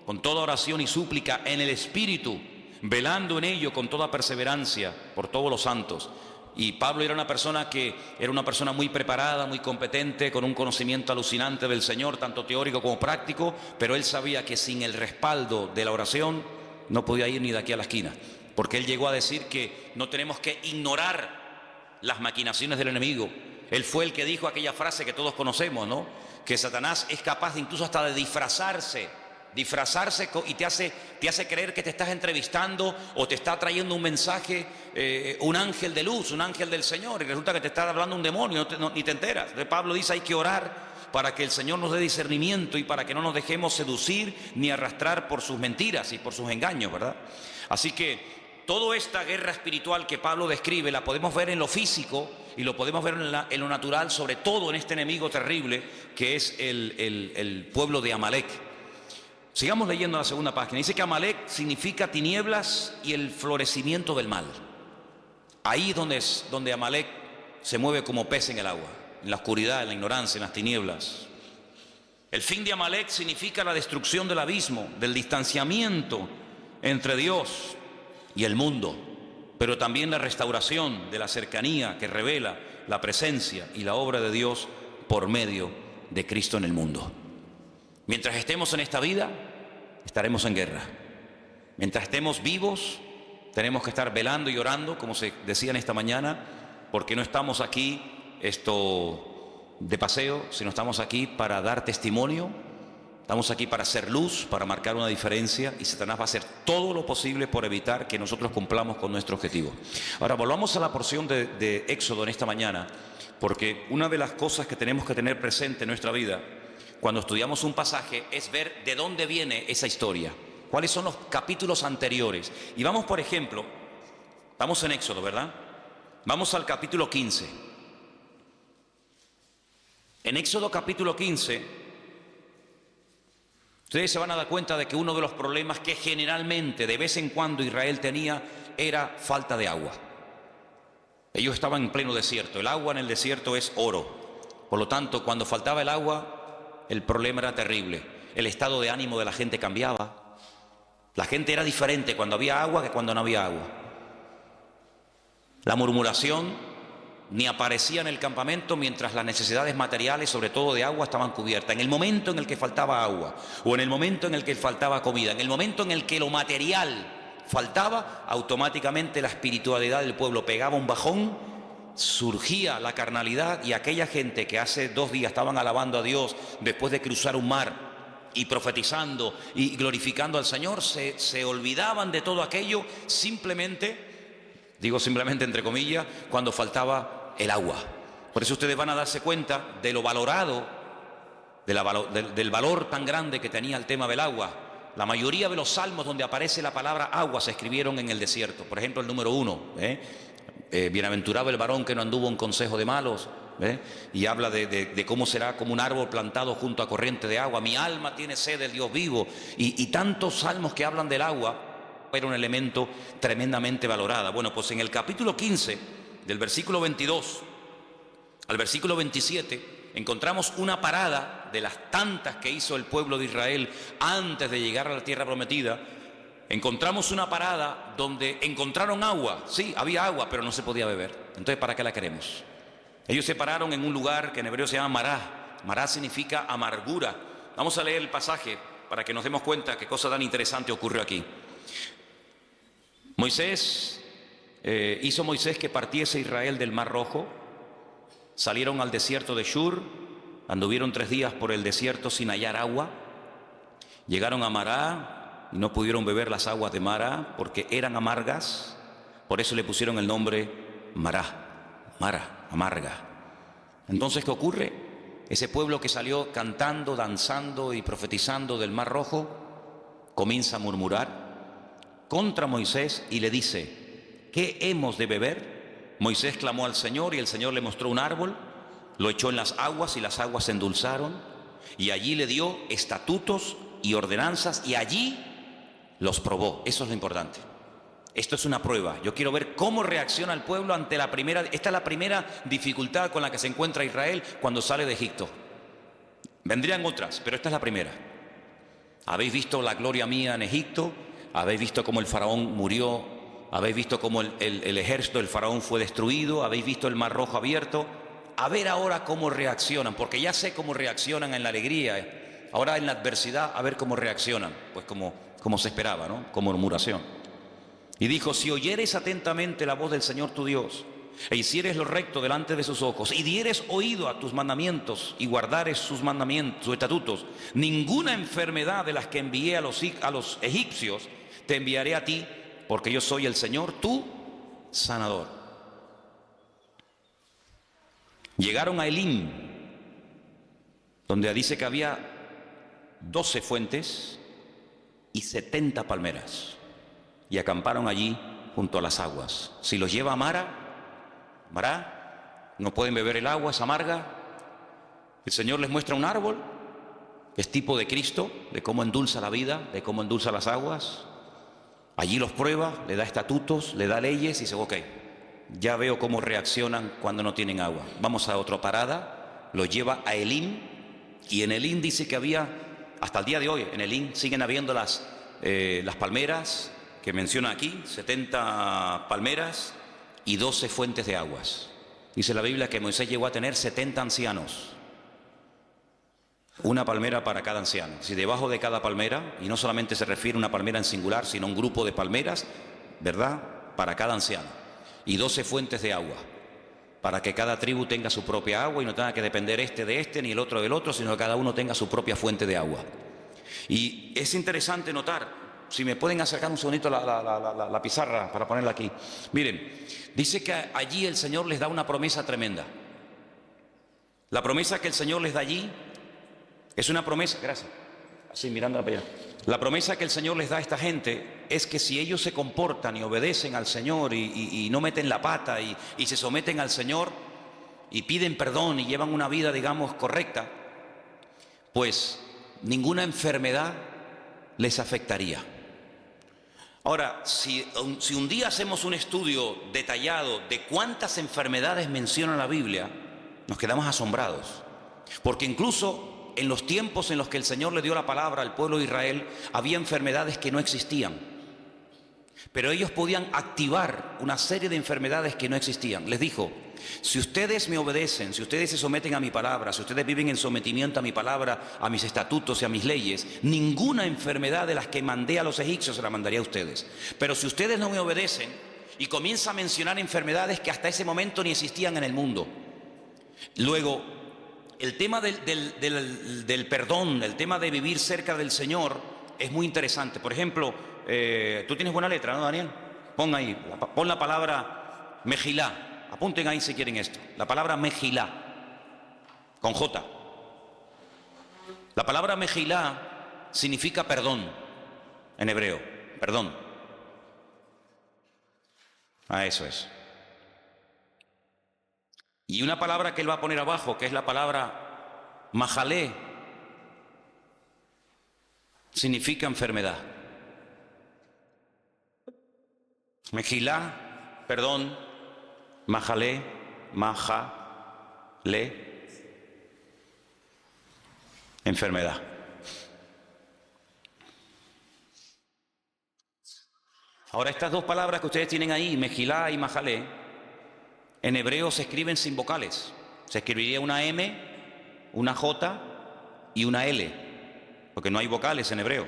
con toda oración y súplica en el Espíritu, velando en ello con toda perseverancia por todos los santos. Y Pablo era una persona muy preparada, muy competente, con un conocimiento alucinante del Señor, tanto teórico como práctico, pero él sabía que sin el respaldo de la oración no podía ir ni de aquí a la esquina, porque él llegó a decir que no tenemos que ignorar las maquinaciones del enemigo. Él fue el que dijo aquella frase que todos conocemos, ¿no? Que Satanás es capaz incluso hasta de disfrazarse y te hace creer que te estás entrevistando o te está trayendo un mensaje, un ángel de luz, un ángel del Señor, y resulta que te está hablando un demonio, ni te enteras. Entonces Pablo dice, hay que orar para que el Señor nos dé discernimiento y para que no nos dejemos seducir ni arrastrar por sus mentiras y por sus engaños, ¿verdad? Así que toda esta guerra espiritual que Pablo describe la podemos ver en lo físico y lo podemos ver en lo natural, sobre todo en este enemigo terrible que es el pueblo de Amalek. Sigamos leyendo la segunda página. Dice que Amalek significa tinieblas y el florecimiento del mal. Ahí es donde Amalek se mueve como pez en el agua, en la oscuridad, en la ignorancia, en las tinieblas. El fin de Amalek significa la destrucción del abismo, del distanciamiento entre Dios y el mundo, pero también la restauración de la cercanía que revela la presencia y la obra de Dios por medio de Cristo en el mundo. Mientras estemos en esta vida, estaremos en guerra. Mientras estemos vivos, tenemos que estar velando y orando, como se decía en esta mañana, porque no estamos aquí de paseo, sino estamos aquí para dar testimonio, estamos aquí para hacer luz, para marcar una diferencia, y Satanás va a hacer todo lo posible por evitar que nosotros cumplamos con nuestro objetivo. Ahora, volvamos a la porción de Éxodo en esta mañana, porque una de las cosas que tenemos que tener presente en nuestra vida cuando estudiamos un pasaje es ver de dónde viene esa historia, cuáles son los capítulos anteriores. Y vamos, por ejemplo, Estamos en Éxodo, ¿verdad? Vamos al capítulo 15. En Éxodo capítulo 15, ustedes se van a dar cuenta de que uno de los problemas que generalmente, de vez en cuando, Israel tenía era falta de agua. Ellos estaban en pleno desierto. El agua en el desierto es oro. Por lo tanto, cuando faltaba el agua, el problema era terrible. El estado de ánimo de la gente cambiaba. La gente era diferente cuando había agua que cuando no había agua. La murmuración ni aparecía en el campamento mientras las necesidades materiales, sobre todo de agua, estaban cubiertas. En el momento en el que faltaba agua, o en el momento en el que faltaba comida, en el momento en el que lo material faltaba, automáticamente la espiritualidad del pueblo pegaba un bajón, surgía la carnalidad, y aquella gente que hace 2 días estaban alabando a Dios después de cruzar un mar y profetizando y glorificando al Señor, se olvidaban de todo aquello simplemente, digo simplemente entre comillas, cuando faltaba el agua. Por eso ustedes van a darse cuenta de lo valorado, del valor tan grande que tenía el tema del agua. La mayoría de los salmos donde aparece la palabra agua se escribieron en el desierto. Por ejemplo, el número 1, bienaventurado el varón que no anduvo en consejo de malos, y habla de cómo será como un árbol plantado junto a corriente de agua. Mi alma tiene sed del Dios vivo, y tantos salmos que hablan del agua. Era un elemento tremendamente valorado. Bueno, pues en el capítulo 15, del versículo 22 al versículo 27, encontramos una parada de las tantas que hizo el pueblo de Israel antes de llegar a la tierra prometida. Encontramos una parada donde encontraron agua. Sí, había agua, pero no se podía beber. Entonces, ¿para qué la queremos? Ellos se pararon en un lugar que en hebreo se llama Mará. Mará significa amargura. Vamos a leer el pasaje para que nos demos cuenta qué cosa tan interesante ocurrió aquí. Hizo Moisés que partiese Israel del Mar Rojo. Salieron al desierto de Shur, anduvieron 3 días por el desierto sin hallar agua. Llegaron a Mará y no pudieron beber las aguas de Mará porque eran amargas. Por eso le pusieron el nombre Mará, amarga. Entonces, ¿qué ocurre? Ese pueblo que salió cantando, danzando y profetizando del Mar Rojo comienza a murmurar contra Moisés y le dice: ¿qué hemos de beber? Moisés clamó al Señor y el Señor le mostró un árbol, lo echó en las aguas y las aguas se endulzaron, y allí le dio estatutos y ordenanzas y allí los probó. Eso es lo importante. Esto es una prueba. Yo quiero ver cómo reacciona el pueblo ante la primera. Esta es la primera dificultad con la que se encuentra Israel cuando sale de Egipto. Vendrían otras, pero esta es la primera. ¿Habéis visto la gloria mía en Egipto? ¿Habéis visto cómo el faraón murió? ¿Habéis visto cómo el ejército del faraón fue destruido? ¿Habéis visto el mar rojo abierto? A ver ahora cómo reaccionan, porque ya sé cómo reaccionan en la alegría. Ahora en la adversidad, a ver cómo reaccionan. Pues como se esperaba, ¿no? Como murmuración. Y dijo: si oyeres atentamente la voz del Señor tu Dios, e hicieres lo recto delante de sus ojos, y dieres oído a tus mandamientos, y guardares sus mandamientos, sus estatutos, ninguna enfermedad de las que envié a los egipcios te enviaré a ti, porque yo soy el Señor, tu sanador. Llegaron a Elim, donde dice que había 12 fuentes y 70 palmeras, y acamparon allí junto a las aguas. Si los lleva a Mará, no pueden beber el agua, es amarga. El Señor les muestra un árbol, que es tipo de Cristo, de cómo endulza la vida, de cómo endulza las aguas. Allí los prueba, le da estatutos, le da leyes y dice: ok, ya veo cómo reaccionan cuando no tienen agua. Vamos a otra parada, los lleva a Elim, y en Elim dice que había, hasta el día de hoy, en Elim siguen habiendo las palmeras que menciona aquí, 70 palmeras y 12 fuentes de aguas. Dice la Biblia que Moisés llegó a tener 70 ancianos. Una palmera para cada anciano. Si debajo de cada palmera, y no solamente se refiere a una palmera en singular, sino a un grupo de palmeras, ¿verdad?, para cada anciano. Y 12 fuentes de agua, para que cada tribu tenga su propia agua y no tenga que depender de este ni el otro del otro, sino que cada uno tenga su propia fuente de agua. Y es interesante notar, si me pueden acercar un segundito la pizarra para ponerla aquí. Miren, dice que allí el Señor les da una promesa tremenda. La promesa que el Señor les da allí es una promesa, gracias, así mirándola para allá. La promesa que el Señor les da a esta gente es que si ellos se comportan y obedecen al Señor y no meten la pata y se someten al Señor y piden perdón y llevan una vida, digamos, correcta, pues ninguna enfermedad les afectaría. Ahora, si un día hacemos un estudio detallado de cuántas enfermedades menciona la Biblia, nos quedamos asombrados. Porque incluso en los tiempos en los que el Señor le dio la palabra al pueblo de Israel, había enfermedades que no existían. Pero ellos podían activar una serie de enfermedades que no existían. Les dijo, si ustedes me obedecen, si ustedes se someten a mi palabra, si ustedes viven en sometimiento a mi palabra, a mis estatutos y a mis leyes, ninguna enfermedad de las que mandé a los egipcios se la mandaría a ustedes. Pero si ustedes no me obedecen, y comienza a mencionar enfermedades que hasta ese momento ni existían en el mundo. Luego, el tema del perdón, el tema de vivir cerca del Señor es muy interesante. Por ejemplo, tú tienes buena letra, ¿no, Daniel? Pon la palabra Mejilá. Apunten ahí si quieren esto. La palabra Mejilá, con J. La palabra Mejilá significa perdón en hebreo. Perdón. Eso es. Y una palabra que él va a poner abajo, que es la palabra Majalé, significa enfermedad. Mejilá, perdón. Majalé, enfermedad. Ahora, estas dos palabras que ustedes tienen ahí, Mejilá y Majalé, en hebreo se escriben sin vocales. Se escribiría una M, una J y una L, porque no hay vocales en hebreo.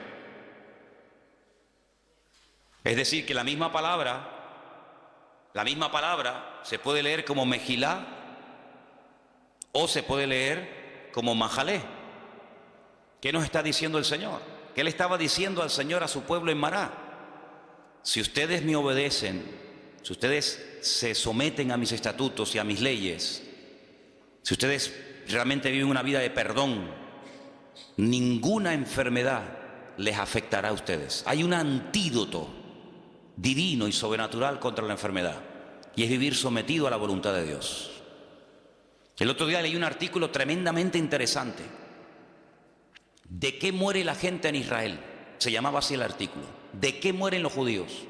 Es decir, que la misma palabra se puede leer como Mejilá o se puede leer como Majalé. ¿Qué nos está diciendo el Señor? ¿Qué le estaba diciendo al Señor a su pueblo en Mará? Si ustedes me obedecen, si ustedes se someten a mis estatutos y a mis leyes, si ustedes realmente viven una vida de perdón, ninguna enfermedad les afectará a ustedes. Hay un antídoto divino y sobrenatural contra la enfermedad, y es vivir sometido a la voluntad de Dios. El otro día leí un artículo tremendamente interesante. ¿De qué muere la gente en Israel? Se llamaba así el artículo. ¿De qué mueren los judíos?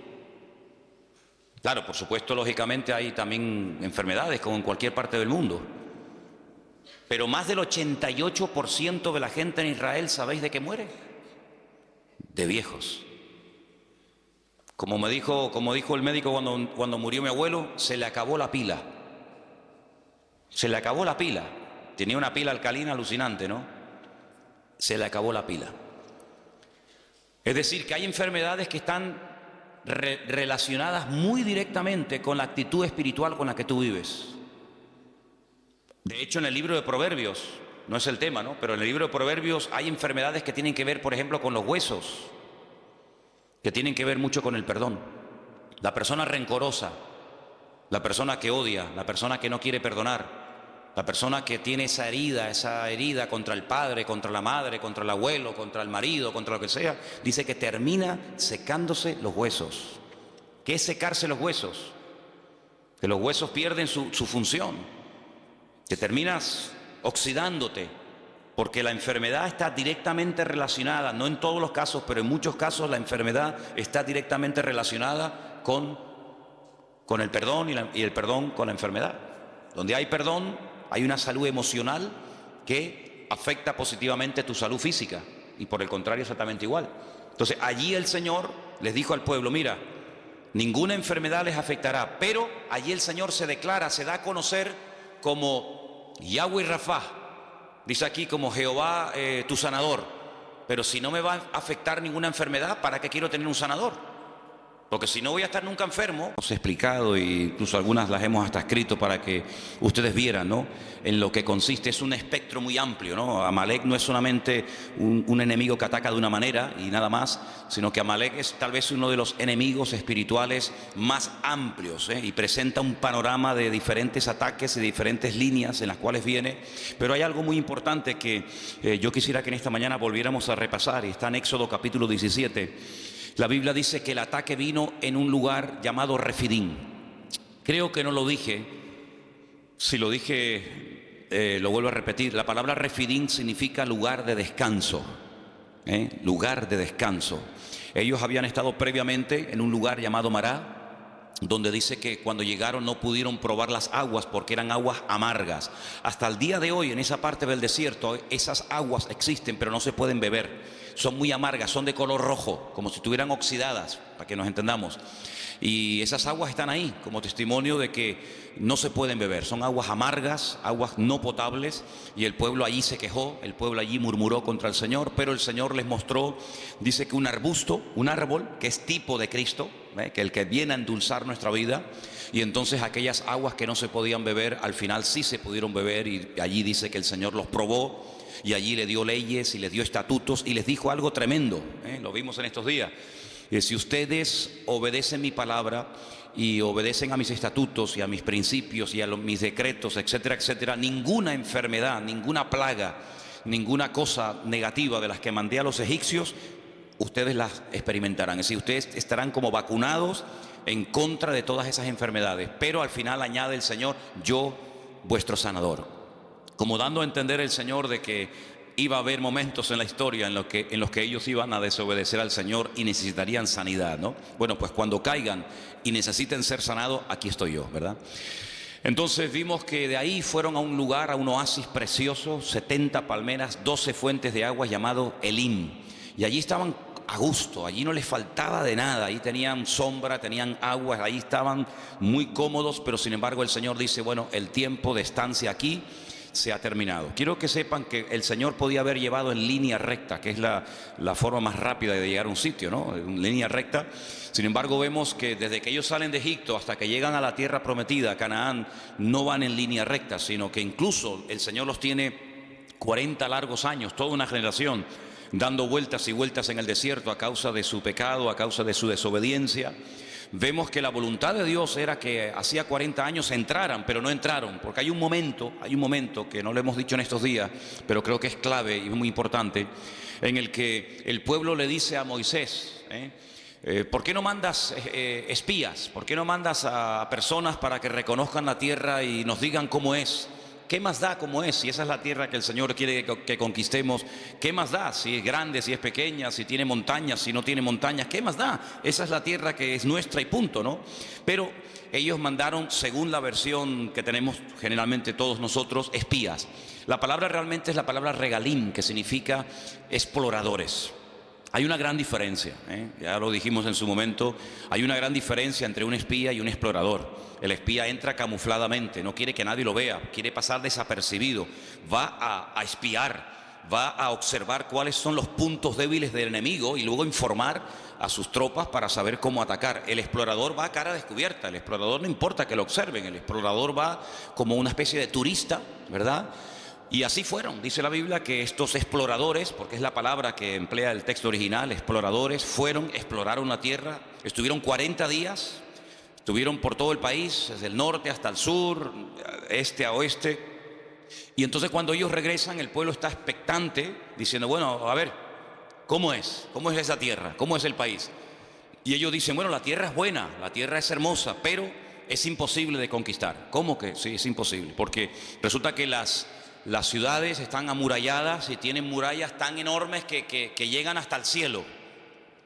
Claro, por supuesto, lógicamente hay también enfermedades como en cualquier parte del mundo. Pero más del 88% de la gente en Israel, ¿sabéis de qué muere? De viejos. Como dijo el médico cuando murió mi abuelo, se le acabó la pila. Se le acabó la pila. Tenía una pila alcalina alucinante, ¿no? Se le acabó la pila. Es decir, que hay enfermedades que están relacionadas muy directamente con la actitud espiritual con la que tú vives. De hecho, en el libro de Proverbios, no es el tema, ¿no? Pero en el libro de Proverbios hay enfermedades que tienen que ver, por ejemplo, con los huesos, que tienen que ver mucho con el perdón. La persona rencorosa, la persona que odia, la persona que no quiere perdonar, la persona que tiene esa herida contra el padre, contra la madre, contra el abuelo, contra el marido, contra lo que sea, dice que termina secándose los huesos. ¿Qué es secarse los huesos? Que los huesos pierden su función, que terminas oxidándote, porque la enfermedad está directamente relacionada, no en todos los casos, pero en muchos casos la enfermedad está directamente relacionada con el perdón y el perdón con la enfermedad. Donde hay perdón, hay una salud emocional que afecta positivamente tu salud física, y por el contrario exactamente igual. Entonces allí el Señor les dijo al pueblo, mira, ninguna enfermedad les afectará, pero allí el Señor se declara, se da a conocer como Yahweh Rafá, dice aquí como Jehová tu sanador. Pero si no me va a afectar ninguna enfermedad, ¿para qué quiero tener un sanador? Porque si no voy a estar nunca enfermo. Os he explicado, e incluso algunas las hemos hasta escrito para que ustedes vieran, ¿no?, en lo que consiste. Es un espectro muy amplio, ¿no? Amalek no es solamente un enemigo que ataca de una manera y nada más, sino que Amalek es tal vez uno de los enemigos espirituales más amplios, y presenta un panorama de diferentes ataques y diferentes líneas en las cuales viene. Pero hay algo muy importante que yo quisiera que en esta mañana volviéramos a repasar, y está en Éxodo capítulo 17. La Biblia dice que el ataque vino en un lugar llamado Refidín. Creo que no lo dije. Si lo dije, lo vuelvo a repetir. La palabra Refidín significa lugar de descanso. Lugar de descanso. Ellos habían estado previamente en un lugar llamado Mará, donde dice que cuando llegaron no pudieron probar las aguas porque eran aguas amargas. Hasta el día de hoy en esa parte del desierto esas aguas existen, pero no se pueden beber. Son muy amargas, son de color rojo, como si estuvieran oxidadas, para que nos entendamos. Y esas aguas están ahí como testimonio de que no se pueden beber. Son aguas amargas, aguas no potables, y el pueblo allí se quejó, el pueblo allí murmuró contra el Señor, pero el Señor les mostró, dice que un arbusto, un árbol, que es tipo de Cristo, que el que viene a endulzar nuestra vida, y entonces aquellas aguas que no se podían beber, al final sí se pudieron beber, y allí dice que el Señor los probó, y allí le dio leyes y les dio estatutos y les dijo algo tremendo, lo vimos en estos días. Si ustedes obedecen mi palabra y obedecen a mis estatutos y a mis principios y a mis decretos, etcétera, etcétera, ninguna enfermedad, ninguna plaga, ninguna cosa negativa de las que mandé a los egipcios, ustedes las experimentarán. Es decir, ustedes estarán como vacunados en contra de todas esas enfermedades. Pero al final añade el Señor, yo, vuestro sanador. Como dando a entender el Señor de que iba a haber momentos en la historia en los que ellos iban a desobedecer al Señor y necesitarían sanidad, ¿no? Bueno, pues cuando caigan y necesiten ser sanados, aquí estoy yo, ¿verdad? Entonces vimos que de ahí fueron a un lugar, a un oasis precioso, 70 palmeras, 12 fuentes de agua llamado Elim. Y allí estaban a gusto, allí no les faltaba de nada, ahí tenían sombra, tenían agua, ahí estaban muy cómodos, pero sin embargo el Señor dice, bueno, el tiempo de estancia aquí se ha terminado. Quiero que sepan que el Señor podía haber llevado en línea recta, que es la forma más rápida de llegar a un sitio, ¿no? En línea recta. Sin embargo, vemos que desde que ellos salen de Egipto hasta que llegan a la tierra prometida, a Canaán, no van en línea recta, sino que incluso el Señor los tiene 40 largos años, toda una generación, dando vueltas y vueltas en el desierto a causa de su pecado, a causa de su desobediencia. Vemos que la voluntad de Dios era que hacía 40 años entraran, pero no entraron, porque hay un momento que no lo hemos dicho en estos días, pero creo que es clave y muy importante, en el que el pueblo le dice a Moisés, ¿por qué no mandas espías? ¿Por qué no mandas a personas para que reconozcan la tierra y nos digan cómo es? ¿Qué más da cómo es? Si esa es la tierra que el Señor quiere que conquistemos, ¿qué más da? Si es grande, si es pequeña, si tiene montañas, si no tiene montañas, ¿qué más da? Esa es la tierra que es nuestra y punto, ¿no? Pero ellos mandaron, según la versión que tenemos generalmente todos nosotros, espías. La palabra realmente es la palabra regalim, que significa exploradores. Hay una gran diferencia, ya lo dijimos en su momento, hay una gran diferencia entre un espía y un explorador. El espía entra camufladamente, no quiere que nadie lo vea, quiere pasar desapercibido, va a espiar, va a observar cuáles son los puntos débiles del enemigo y luego informar a sus tropas para saber cómo atacar. El explorador va a cara descubierta, el explorador no importa que lo observen, el explorador va como una especie de turista, ¿verdad? Y así fueron, dice la Biblia, que estos exploradores, porque es la palabra que emplea el texto original, exploradores, exploraron la tierra, estuvieron 40 días, estuvieron por todo el país, desde el norte hasta el sur, este a oeste, y entonces cuando ellos regresan, el pueblo está expectante, diciendo, bueno, a ver, ¿cómo es? ¿Cómo es esa tierra? ¿Cómo es el país? Y ellos dicen, bueno, la tierra es buena, la tierra es hermosa, pero es imposible de conquistar. ¿Cómo que? Sí, es imposible, porque resulta que las ciudades están amuralladas y tienen murallas tan enormes que llegan hasta el cielo,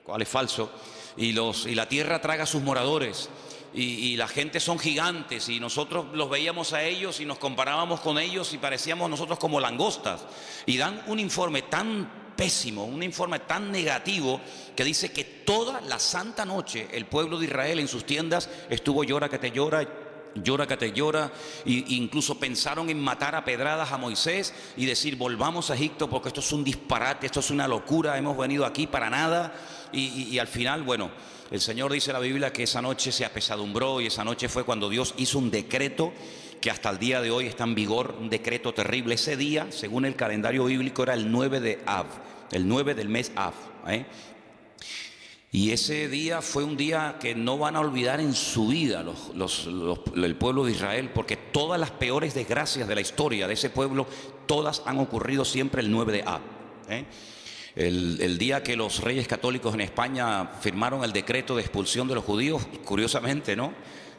cual es falso, y la tierra traga a sus moradores, y la gente son gigantes, y nosotros los veíamos a ellos y nos comparábamos con ellos y parecíamos nosotros como langostas, y dan un informe tan pésimo, un informe tan negativo, que dice que toda la santa noche el pueblo de Israel en sus tiendas estuvo llora que te llora, llora que te llora, e incluso pensaron en matar a pedradas a Moisés y decir, volvamos a Egipto porque esto es un disparate, esto es una locura, hemos venido aquí para nada, y al final, bueno, El Señor dice en la Biblia que esa noche se apesadumbró y esa noche fue cuando Dios hizo un decreto que hasta el día de hoy está en vigor, un decreto terrible. Ese día, según el calendario bíblico, era el 9 de Av, el 9 del mes Av, Y ese día fue un día que no van a olvidar en su vida el pueblo de Israel, porque todas las peores desgracias de la historia de ese pueblo, todas han ocurrido siempre el 9 de Av. El día que los reyes católicos en España firmaron el decreto de expulsión de los judíos, curiosamente, ¿no?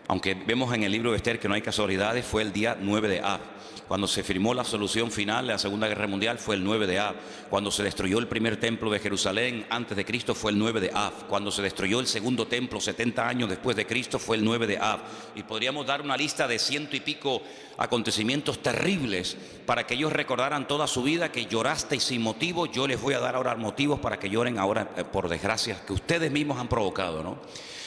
Aunque vemos en el libro de Esther que no hay casualidades, fue el día 9 de Av. Cuando se firmó la solución final de la Segunda Guerra Mundial fue el 9 de Av. Cuando se destruyó el primer templo de Jerusalén antes de Cristo fue el 9 de Av. Cuando se destruyó el segundo templo 70 años después de Cristo fue el 9 de Av. Y podríamos dar una lista de 100 y pico acontecimientos terribles para que ellos recordaran toda su vida que llorasteis sin motivo. Yo les voy a dar ahora motivos para que lloren ahora por desgracias que ustedes mismos han provocado, ¿no?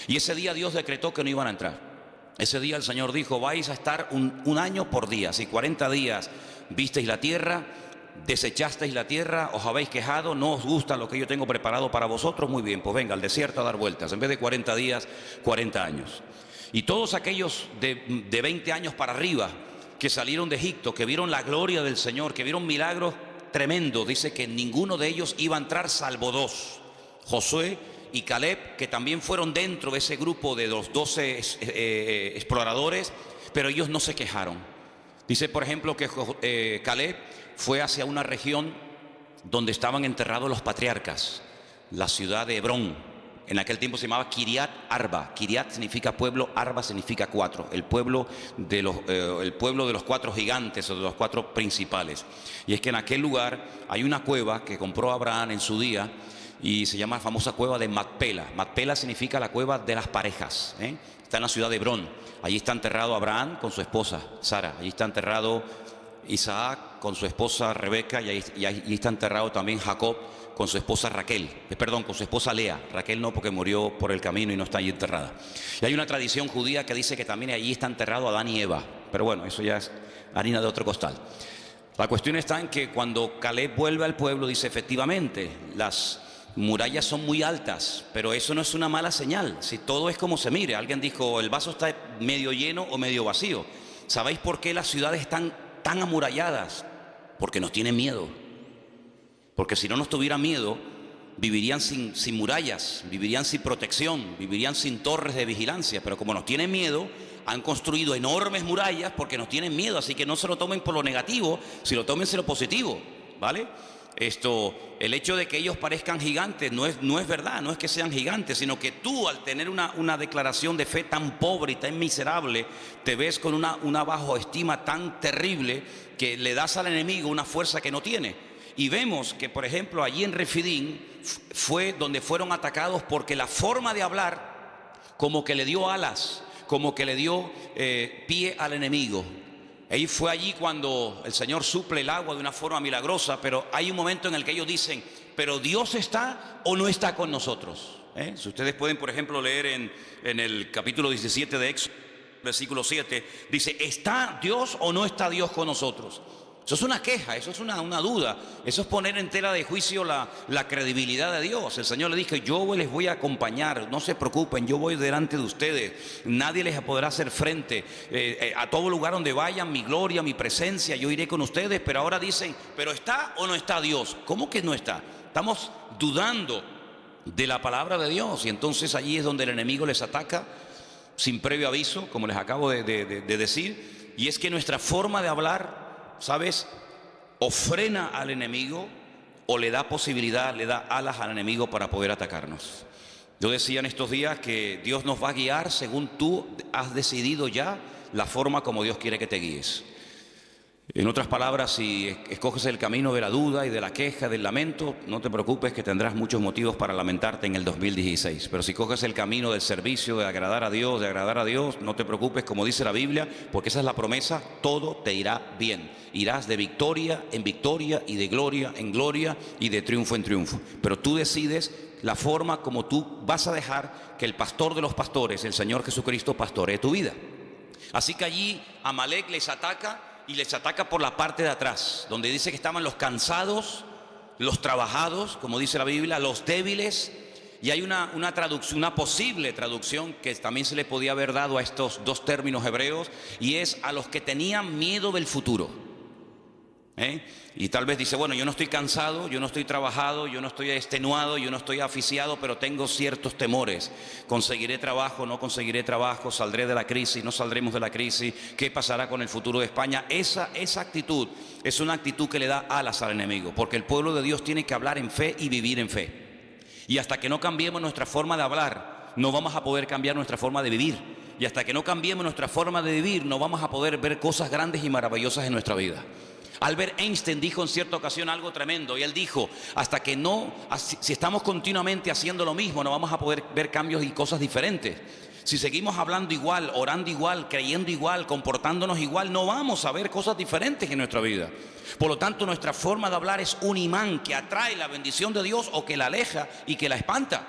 Y ese día Dios decretó que no iban a entrar. Ese día el Señor dijo: vais a estar un año por día. Si 40 días visteis la tierra, desechasteis la tierra, os habéis quejado, no os gusta lo que yo tengo preparado para vosotros, muy bien, pues venga al desierto a dar vueltas. En vez de 40 días, 40 años. Y todos aquellos de 20 años para arriba que salieron de Egipto, que vieron la gloria del Señor, que vieron milagros tremendos, dice que ninguno de ellos iba a entrar salvo dos: Josué y Caleb, que también fueron dentro de ese grupo de los 12 exploradores, pero ellos no se quejaron. Dice, por ejemplo, que Caleb fue hacia una región donde estaban enterrados los patriarcas, la ciudad de Hebrón. En aquel tiempo se llamaba Kiriat Arba. Kiriat significa pueblo, Arba significa cuatro, el pueblo de los cuatro gigantes o de los cuatro principales. Y es que en aquel lugar hay una cueva que compró Abraham en su día, y se llama la famosa cueva de Macpela. Macpela significa la cueva de las parejas, Está en la ciudad de Hebrón. Allí está enterrado Abraham con su esposa Sara. Allí está enterrado Isaac con su esposa Rebeca, y allí está enterrado también Jacob con su esposa Raquel, con su esposa Lea. Raquel no, porque murió por el camino y no está allí enterrada. Y hay una tradición judía que dice que también allí está enterrado Adán y Eva, pero bueno, eso ya es harina de otro costal. La cuestión está en que cuando Caleb vuelve al pueblo, dice: efectivamente, las murallas son muy altas, pero eso no es una mala señal, si todo es como se mire. Alguien dijo: el vaso está medio lleno o medio vacío. ¿Sabéis por qué las ciudades están tan amuralladas? Porque nos tienen miedo. Porque si no nos tuvieran miedo, vivirían sin murallas, vivirían sin protección, vivirían sin torres de vigilancia. Pero como nos tienen miedo, han construido enormes murallas porque nos tienen miedo. Así que no se lo tomen por lo negativo, si lo tomen por lo positivo, ¿vale? El hecho de que ellos parezcan gigantes no es verdad, no es que sean gigantes, sino que tú, al tener una declaración de fe tan pobre y tan miserable, te ves con una bajoestima tan terrible que le das al enemigo una fuerza que no tiene. Y vemos que, por ejemplo, allí en Refidín fue donde fueron atacados, porque la forma de hablar como que le dio alas, como que le dio pie al enemigo. Ahí fue allí cuando el Señor suple el agua de una forma milagrosa, pero hay un momento en el que ellos dicen: ¿pero Dios está o no está con nosotros? Si ustedes pueden, por ejemplo, leer en el capítulo 17 de Éxodo, versículo 7, dice: ¿está Dios o no está Dios con nosotros? Eso es una queja, eso es una duda, eso es poner en tela de juicio la credibilidad de Dios. El Señor le dijo: yo les voy a acompañar, no se preocupen, yo voy delante de ustedes, nadie les podrá hacer frente, a todo lugar donde vayan, mi gloria, mi presencia, yo iré con ustedes. Pero ahora dicen: ¿pero está o no está Dios? ¿Cómo que no está? Estamos dudando de la palabra de Dios, y entonces allí es donde el enemigo les ataca sin previo aviso, como les acabo de decir. Y es que nuestra forma de hablar, ¿sabes?, o frena al enemigo o le da posibilidad, le da alas al enemigo para poder atacarnos. Yo decía en estos días que Dios nos va a guiar según tú has decidido ya la forma como Dios quiere que te guíes. En otras palabras, si escoges el camino de la duda y de la queja, del lamento, no te preocupes, que tendrás muchos motivos para lamentarte en el 2016. Pero si coges el camino del servicio, de agradar a Dios, no te preocupes, como dice la Biblia, porque esa es la promesa: todo te irá bien. Irás de victoria en victoria y de gloria en gloria y de triunfo en triunfo. Pero tú decides la forma como tú vas a dejar que el pastor de los pastores, el Señor Jesucristo, pastoree tu vida. Así que allí Amalek les ataca, y les ataca por la parte de atrás, donde dice que estaban los cansados, los trabajados, como dice la Biblia, los débiles, Y hay una traducción, una posible traducción que también se le podía haber dado a estos dos términos hebreos, y es a los que tenían miedo del futuro. Y tal vez dice, bueno, yo no estoy cansado, yo no estoy trabajado, yo no estoy extenuado, yo no estoy asfixiado, pero tengo ciertos temores. ¿Conseguiré trabajo? ¿No conseguiré trabajo? ¿Saldré de la crisis? ¿No saldremos de la crisis? ¿Qué pasará con el futuro de España? Esa actitud es una actitud que le da alas al enemigo, porque el pueblo de Dios tiene que hablar en fe y vivir en fe. Y hasta que no cambiemos nuestra forma de hablar, no vamos a poder cambiar nuestra forma de vivir. Y hasta que no cambiemos nuestra forma de vivir, no vamos a poder ver cosas grandes y maravillosas en nuestra vida. Albert Einstein dijo en cierta ocasión algo tremendo, y él dijo, si estamos continuamente haciendo lo mismo, no vamos a poder ver cambios y cosas diferentes. Si seguimos hablando igual, orando igual, creyendo igual, comportándonos igual, no vamos a ver cosas diferentes en nuestra vida. Por lo tanto, nuestra forma de hablar es un imán que atrae la bendición de Dios o que la aleja y que la espanta.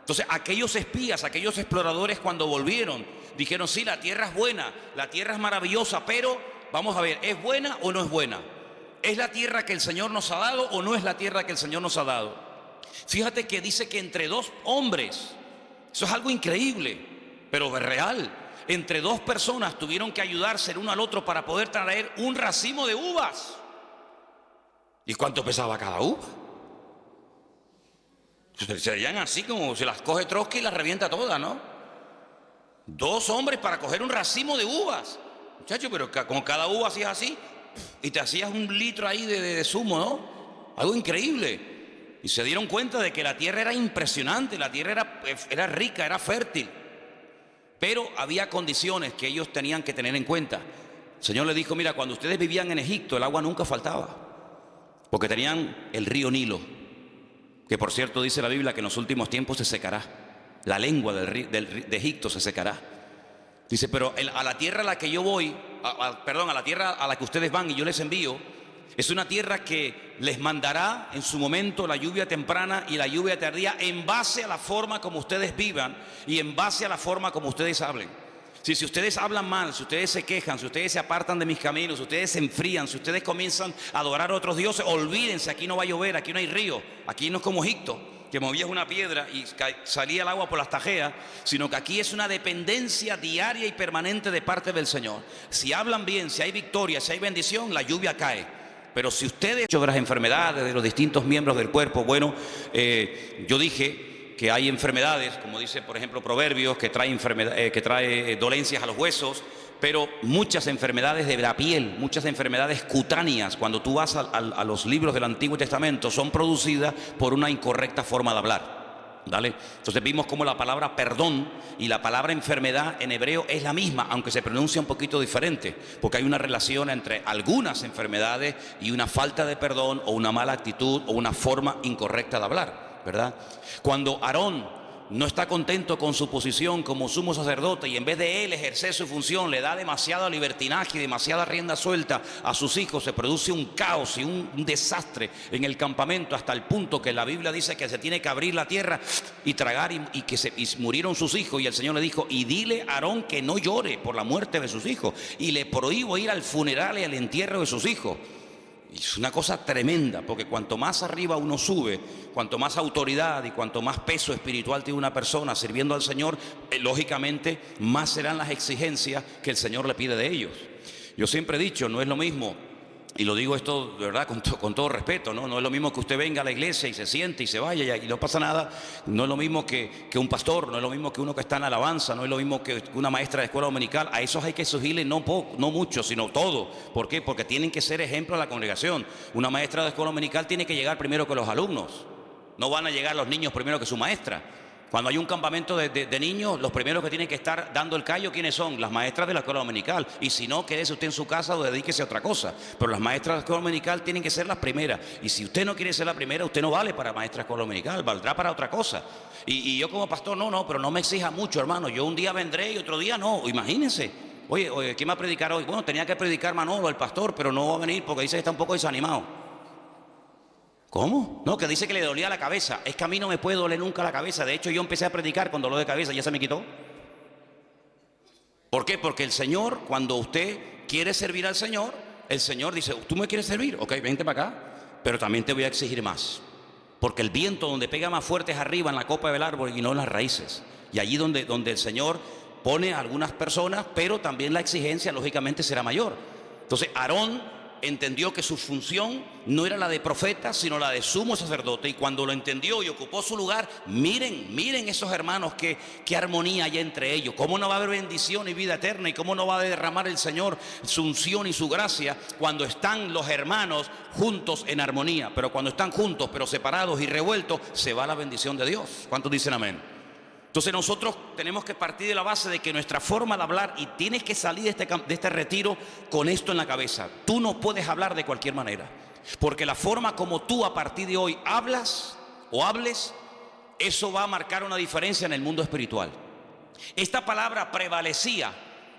Entonces, aquellos espías, aquellos exploradores, cuando volvieron, dijeron, sí, la tierra es buena, la tierra es maravillosa, pero vamos a ver, ¿es buena o no es buena? ¿Es la tierra que el Señor nos ha dado o no es la tierra que el Señor nos ha dado? Fíjate que dice que entre dos hombres, eso es algo increíble, pero es real. Entre dos personas tuvieron que ayudarse el uno al otro para poder traer un racimo de uvas. ¿Y cuánto pesaba cada uva? Serían así como se las coge Trotsky y las revienta todas, ¿no? Dos hombres para coger un racimo de uvas. Muchachos, pero con cada uva hacías así y te hacías un litro ahí de zumo, ¿no? Algo increíble. Y se dieron cuenta de que la tierra era impresionante, la tierra era rica, era fértil. Pero había condiciones que ellos tenían que tener en cuenta. El Señor les dijo, mira, cuando ustedes vivían en Egipto, el agua nunca faltaba, porque tenían el río Nilo, que por cierto dice la Biblia que en los últimos tiempos se secará. La lengua de Egipto se secará. Dice, pero a la tierra a la que yo voy, a la tierra a la que ustedes van y yo les envío, es una tierra que les mandará en su momento la lluvia temprana y la lluvia tardía en base a la forma como ustedes vivan y en base a la forma como ustedes hablen. Si ustedes hablan mal, si ustedes se quejan, si ustedes se apartan de mis caminos, si ustedes se enfrían, si ustedes comienzan a adorar a otros dioses, olvídense, aquí no va a llover, aquí no hay río, aquí no es como Egipto, que movías una piedra y salía el agua por las tajeas, sino que aquí es una dependencia diaria y permanente de parte del Señor. Si hablan bien, si hay victoria, si hay bendición, la lluvia cae. Pero si ustedes, de las enfermedades de los distintos miembros del cuerpo, bueno, yo dije que hay enfermedades, como dice por ejemplo Proverbios, que trae dolencias a los huesos, pero muchas enfermedades de la piel, muchas enfermedades cutáneas, cuando tú vas a los libros del Antiguo Testamento, son producidas por una incorrecta forma de hablar. ¿Vale? Entonces vimos cómo la palabra perdón y la palabra enfermedad en hebreo es la misma, aunque se pronuncia un poquito diferente, porque hay una relación entre algunas enfermedades y una falta de perdón o una mala actitud o una forma incorrecta de hablar, ¿verdad? Cuando Aarón no está contento con su posición como sumo sacerdote y en vez de él ejercer su función le da demasiado libertinaje y demasiada rienda suelta a sus hijos, se produce un caos y un desastre en el campamento, hasta el punto que la Biblia dice que se tiene que abrir la tierra y tragar y murieron sus hijos, y el Señor le dijo, y dile a Aarón que no llore por la muerte de sus hijos, y le prohíbo ir al funeral y al entierro de sus hijos. Y es una cosa tremenda, porque cuanto más arriba uno sube, cuanto más autoridad y cuanto más peso espiritual tiene una persona sirviendo al Señor, lógicamente más serán las exigencias que el Señor le pide de ellos. Yo siempre he dicho, no es lo mismo, y lo digo esto de verdad con todo respeto, ¿no? No es lo mismo que usted venga a la iglesia y se siente y se vaya y no pasa nada. No es lo mismo que un pastor, no es lo mismo que uno que está en alabanza, no es lo mismo que una maestra de escuela dominical. A esos hay que exigirle no mucho, sino todo. ¿Por qué? Porque tienen que ser ejemplo a la congregación. Una maestra de escuela dominical tiene que llegar primero que los alumnos. No van a llegar los niños primero que su maestra. Cuando hay un campamento de niños, los primeros que tienen que estar dando el callo, ¿quiénes son? Las maestras de la escuela dominical. Y si no, quédese usted en su casa o dedíquese a otra cosa. Pero las maestras de la escuela dominical tienen que ser las primeras. Y si usted no quiere ser la primera, usted no vale para maestra de escuela dominical, valdrá para otra cosa. Y yo como pastor, pero no me exija mucho, hermano. Yo un día vendré y otro día no. Imagínense. Oye, ¿quién va a predicar hoy? Bueno, tenía que predicar Manolo, el pastor, pero no va a venir porque dice que está un poco desanimado. ¿Cómo? No, que dice que le dolía la cabeza. Es que a mí no me puede doler nunca la cabeza. De hecho, yo empecé a predicar con dolor de cabeza, ya se me quitó. ¿Por qué? Porque el Señor, cuando usted quiere servir al Señor, el Señor dice, ¿tú me quieres servir? Ok, vente para acá, pero también te voy a exigir más. Porque el viento donde pega más fuerte es arriba en la copa del árbol y no en las raíces. Y allí donde el Señor pone a algunas personas, pero también la exigencia lógicamente será mayor. Entonces Aarón entendió que su función no era la de profeta, sino la de sumo sacerdote, y cuando lo entendió y ocupó su lugar, miren esos hermanos, qué armonía hay entre ellos, cómo no va a haber bendición y vida eterna, y cómo no va a derramar el Señor su unción y su gracia cuando están los hermanos juntos en armonía. Pero cuando están juntos pero separados y revueltos, se va la bendición de Dios. ¿Cuántos dicen amén? Entonces nosotros tenemos que partir de la base de que nuestra forma de hablar, y tienes que salir de este retiro con esto en la cabeza: tú no puedes hablar de cualquier manera, porque la forma como tú a partir de hoy hablas o hables, eso va a marcar una diferencia en el mundo espiritual. Esta palabra prevalecía.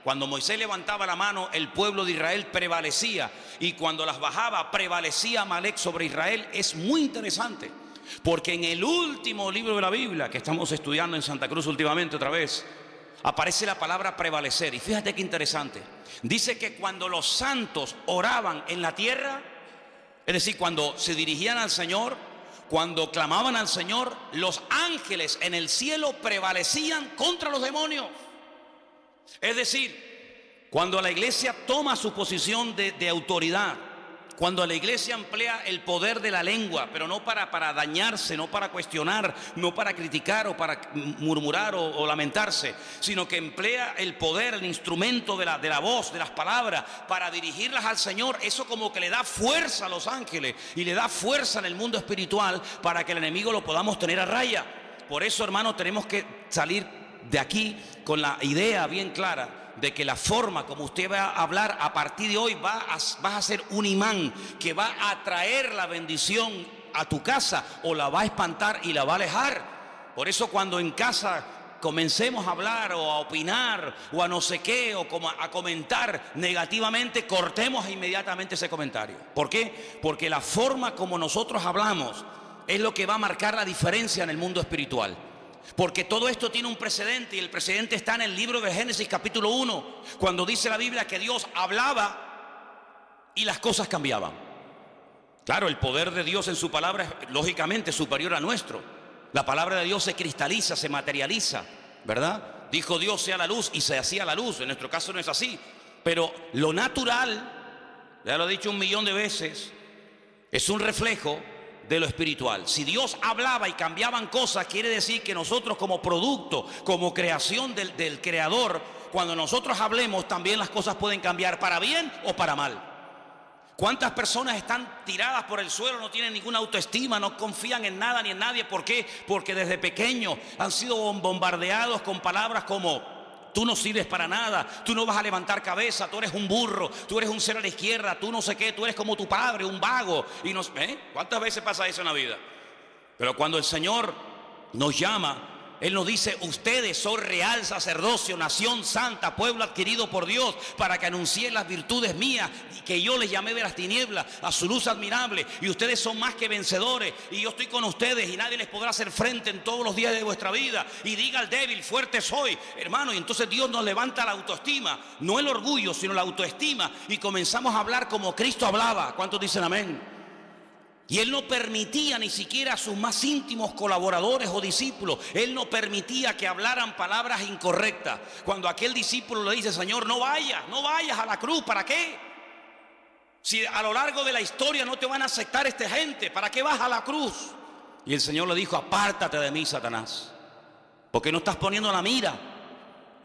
Cuando Moisés levantaba la mano, el pueblo de Israel prevalecía, y cuando las bajaba, prevalecía Amalek sobre Israel. Es muy interesante, porque en el último libro de la Biblia, que estamos estudiando en Santa Cruz últimamente otra vez, aparece la palabra prevalecer. Y fíjate qué interesante. Dice que cuando los santos oraban en la tierra, es decir, cuando se dirigían al Señor, cuando clamaban al Señor, los ángeles en el cielo prevalecían contra los demonios. Es decir, cuando la iglesia toma su posición de autoridad, cuando la iglesia emplea el poder de la lengua, pero no para dañarse, no para cuestionar, no para criticar o para murmurar o lamentarse, sino que emplea el poder, el instrumento de la voz, de las palabras, para dirigirlas al Señor, eso como que le da fuerza a los ángeles y le da fuerza en el mundo espiritual para que el enemigo lo podamos tener a raya. Por eso, hermanos, tenemos que salir de aquí con la idea bien clara de que la forma como usted va a hablar a partir de hoy vas a ser un imán que va a atraer la bendición a tu casa, o la va a espantar y la va a alejar. Por eso cuando en casa comencemos a hablar o a opinar o a no sé qué, o como a comentar negativamente, cortemos inmediatamente ese comentario. ¿Por qué? Porque la forma como nosotros hablamos es lo que va a marcar la diferencia en el mundo espiritual. Porque todo esto tiene un precedente, y el precedente está en el libro de Génesis capítulo 1, cuando dice la Biblia que Dios hablaba y las cosas cambiaban. Claro, el poder de Dios en su palabra es lógicamente superior a nuestro. La palabra de Dios se cristaliza, se materializa, ¿verdad? Dijo Dios sea la luz y se hacía la luz. En nuestro caso no es así, pero lo natural, ya lo he dicho 1.000.000 de veces, es un reflejo de lo espiritual. Si Dios hablaba y cambiaban cosas, quiere decir que nosotros como producto, como creación del Creador, cuando nosotros hablemos también las cosas pueden cambiar para bien o para mal. ¿Cuántas personas están tiradas por el suelo, no tienen ninguna autoestima, no confían en nada ni en nadie? ¿Por qué? Porque desde pequeños han sido bombardeados con palabras como: tú no sirves para nada, tú no vas a levantar cabeza, tú eres un burro, tú eres un ser a la izquierda, tú no sé qué, tú eres como tu padre, un vago. Y ¿cuántas veces pasa eso en la vida? Pero cuando el Señor nos llama, Él nos dice: ustedes son real sacerdocio, nación santa, pueblo adquirido por Dios, para que anuncien las virtudes mías, y que yo les llamé de las tinieblas a su luz admirable. Y ustedes son más que vencedores, y yo estoy con ustedes, y nadie les podrá hacer frente en todos los días de vuestra vida. Y diga al débil: fuerte soy, hermano. Y entonces Dios nos levanta la autoestima, no el orgullo, sino la autoestima, y comenzamos a hablar como Cristo hablaba. ¿Cuántos dicen amén? Y Él no permitía ni siquiera a sus más íntimos colaboradores o discípulos, Él no permitía que hablaran palabras incorrectas. Cuando aquel discípulo le dice: Señor, no vayas a la cruz, ¿para qué? Si a lo largo de la historia no te van a aceptar esta gente, ¿para qué vas a la cruz? Y el Señor le dijo: apártate de mí, Satanás, porque no estás poniendo la mira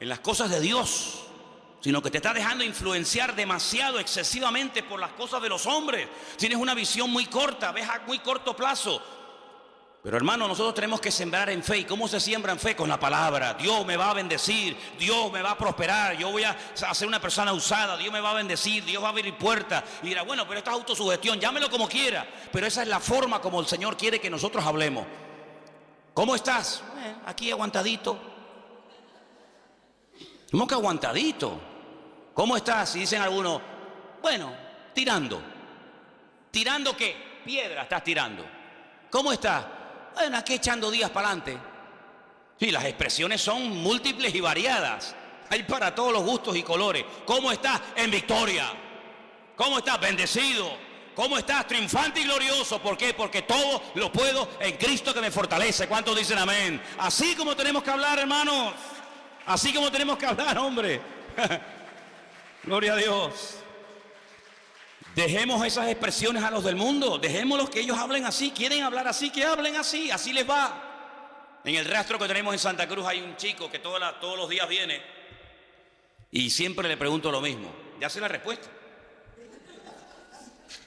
en las cosas de Dios, sino que te estás dejando influenciar demasiado, excesivamente, por las cosas de los hombres. Tienes una visión muy corta, ves a muy corto plazo. Pero hermano, nosotros tenemos que sembrar en fe. ¿Y cómo se siembra en fe? Con la palabra. Dios me va a bendecir, Dios me va a prosperar, yo voy a ser una persona usada, Dios me va a bendecir, Dios va a abrir puertas. Y dirá: bueno, pero esto es autosugestión, llámelo como quiera. Pero esa es la forma como el Señor quiere que nosotros hablemos. ¿Cómo estás? Aquí aguantadito. ¿Cómo que aguantadito? ¿Cómo estás? Y dicen algunos: bueno, tirando. ¿Tirando qué? Piedra estás tirando. ¿Cómo estás? Bueno, aquí echando días para adelante. Sí, las expresiones son múltiples y variadas. Hay para todos los gustos y colores. ¿Cómo estás? En victoria. ¿Cómo estás? Bendecido. ¿Cómo estás? Triunfante y glorioso. ¿Por qué? Porque todo lo puedo en Cristo que me fortalece. ¿Cuántos dicen amén? Así como tenemos que hablar, hermanos. Así como tenemos que hablar, hombre. Gloria a Dios. Dejemos esas expresiones a los del mundo. Dejémoslos que ellos hablen así. Quieren hablar así, que hablen así. Así les va. En el rastro que tenemos en Santa Cruz hay un chico que todos los días viene y siempre le pregunto lo mismo. Ya sé la respuesta.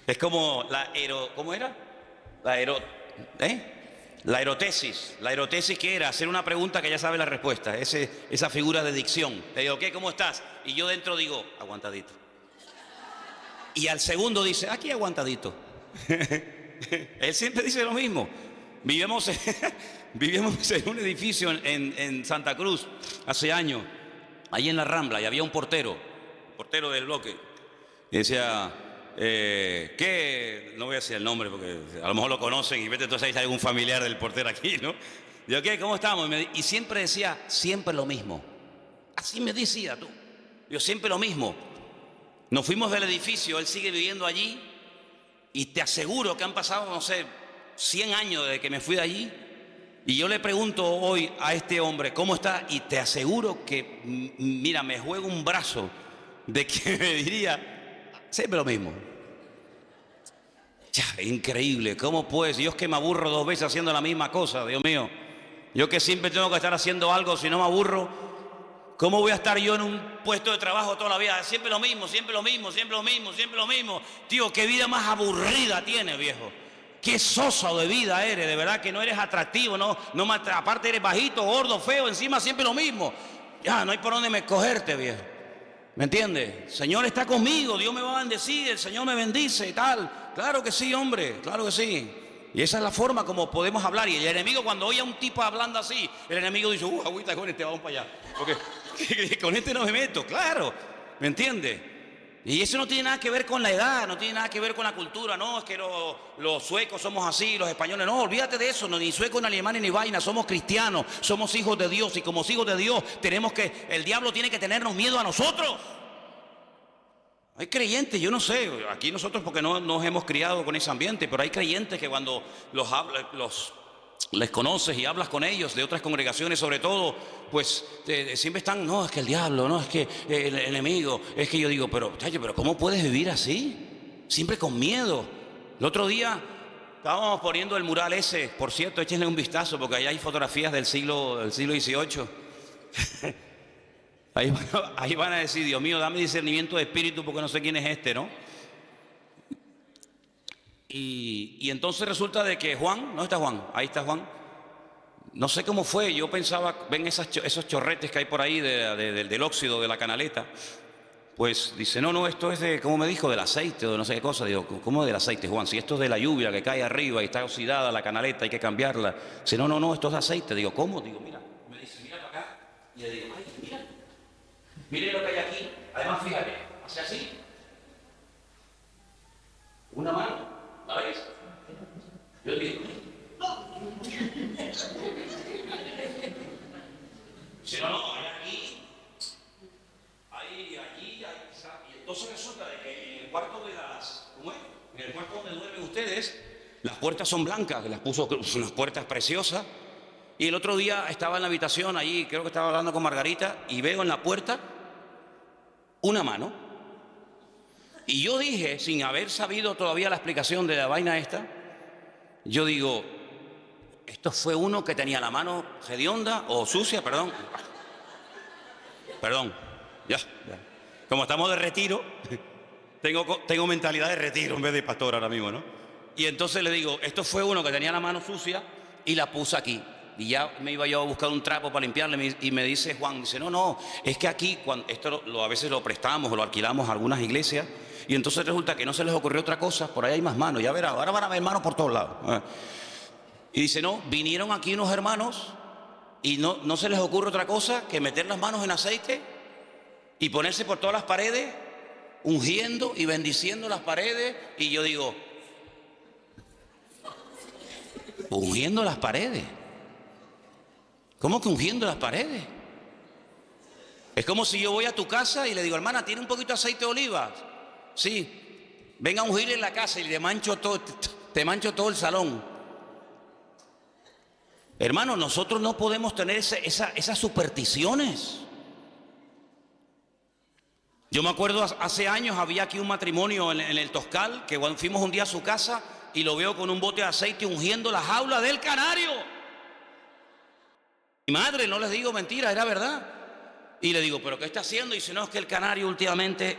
Es como ¿cómo era? La erotesis. La erotesis, ¿qué era? Hacer una pregunta que ya sabe la respuesta. Esa figura de dicción. Te digo, ¿qué? ¿Cómo estás? Y yo dentro digo, aguantadito. Y al segundo dice, aquí aguantadito. Él siempre dice lo mismo. Vivíamos en un edificio en Santa Cruz hace años, ahí en la Rambla, y había un portero del bloque. Y decía, ¿qué? No voy a decir el nombre porque a lo mejor lo conocen y vete entonces hay algún familiar del portero aquí, ¿no? Digo, ¿qué? ¿Cómo estamos? Y siempre decía, siempre lo mismo. Así me decía tú. Yo siempre lo mismo. Nos fuimos del edificio, él sigue viviendo allí y te aseguro que han pasado, no sé, 100 años desde que me fui de allí. Y yo le pregunto hoy a este hombre, ¿cómo está? Y te aseguro que, mira, me juego un brazo de que me diría, siempre lo mismo. Ya, increíble, ¿cómo pues? Yo es que me aburro 2 veces haciendo la misma cosa, Dios mío. Yo que siempre tengo que estar haciendo algo, si no me aburro, ¿cómo voy a estar yo en un puesto de trabajo toda la vida? Siempre lo mismo, siempre lo mismo, siempre lo mismo, siempre lo mismo. Tío, qué vida más aburrida tienes, viejo. Qué soso de vida eres, de verdad que no eres atractivo, aparte eres bajito, gordo, feo, encima siempre lo mismo. Ya, no hay por dónde me cogerte, viejo. ¿Me entiendes? El Señor está conmigo, Dios me va a bendecir, el Señor me bendice y tal. Claro que sí, hombre, claro que sí. Y esa es la forma como podemos hablar. Y el enemigo, cuando oye a un tipo hablando así, el enemigo dice, agüita con este, vamos para allá. Porque con este no me meto, claro. ¿Me entiendes? Y eso no tiene nada que ver con la edad, no tiene nada que ver con la cultura. No, es que los suecos somos así, los españoles. No, olvídate de eso, no, ni suecos, ni alemanes, ni vaina. Somos cristianos, somos hijos de Dios. Y como hijos de Dios, el diablo tiene que tenernos miedo a nosotros. Hay creyentes, yo no sé, aquí nosotros porque no nos hemos criado con ese ambiente, pero hay creyentes que cuando les conoces y hablas con ellos de otras congregaciones sobre todo, pues siempre están, no, es que el diablo, no, es que el enemigo, es que yo digo, pero ¿cómo puedes vivir así? Siempre con miedo. El otro día estábamos poniendo el mural ese, por cierto, échenle un vistazo porque ahí hay fotografías del siglo XVIII. Ahí van a decir, Dios mío, dame discernimiento de espíritu porque no sé quién es este, ¿no? Y entonces resulta de que Juan, ¿no está Juan? Ahí está Juan. No sé cómo fue, yo pensaba, ven esos chorretes que hay por ahí del óxido de la canaleta. Pues dice, no, esto es de, ¿cómo me dijo? Del aceite o de no sé qué cosa. Digo, ¿cómo del aceite, Juan? Si esto es de la lluvia que cae arriba y está oxidada la canaleta, hay que cambiarla. Dice, no, esto es de aceite. Digo, ¿cómo? Digo, mira. Me dice, mira para acá. Y le digo, ay, mira. Mire lo que hay aquí. Además, fíjate, hace así. Una mano, ¿la ves? Yo digo, dice, no, hay aquí, hay allí, y entonces resulta de que en el cuarto ¿cómo es? En el cuarto donde duermen ustedes, las puertas son blancas, que las puso unas puertas preciosas. Y el otro día estaba en la habitación, allí creo que estaba hablando con Margarita, y veo en la puerta una mano. Y yo dije, sin haber sabido todavía la explicación de la vaina esta, yo digo, esto fue uno que tenía la mano hedionda o sucia, perdón, ya. Como estamos de retiro, tengo mentalidad de retiro en vez de pastor ahora mismo, ¿no? Y entonces le digo, esto fue uno que tenía la mano sucia y la puse aquí. Y ya me iba yo a buscar un trapo para limpiarle y me dice Juan, dice, no, es que aquí, esto a veces lo prestamos o lo alquilamos a algunas iglesias y entonces resulta que no se les ocurrió otra cosa, por ahí hay más manos, ya verás, ahora van a ver manos por todos lados. Y dice, no, vinieron aquí unos hermanos y no se les ocurre otra cosa que meter las manos en aceite y ponerse por todas las paredes, ungiendo y bendiciendo las paredes. Y yo digo, ungiendo las paredes. ¿Cómo que ungiendo las paredes? Es como si yo voy a tu casa y le digo, hermana, ¿tiene un poquito de aceite de oliva? Sí. Ven a ungir en la casa y te mancho todo el salón. Hermano, nosotros no podemos tener esas supersticiones. Yo me acuerdo hace años había aquí un matrimonio en el Toscal, que cuando fuimos un día a su casa y lo veo con un bote de aceite ungiendo la jaula del canario. Mi madre, no les digo mentira, era verdad. Y le digo, ¿pero qué está haciendo? Y dice, no, es que el canario últimamente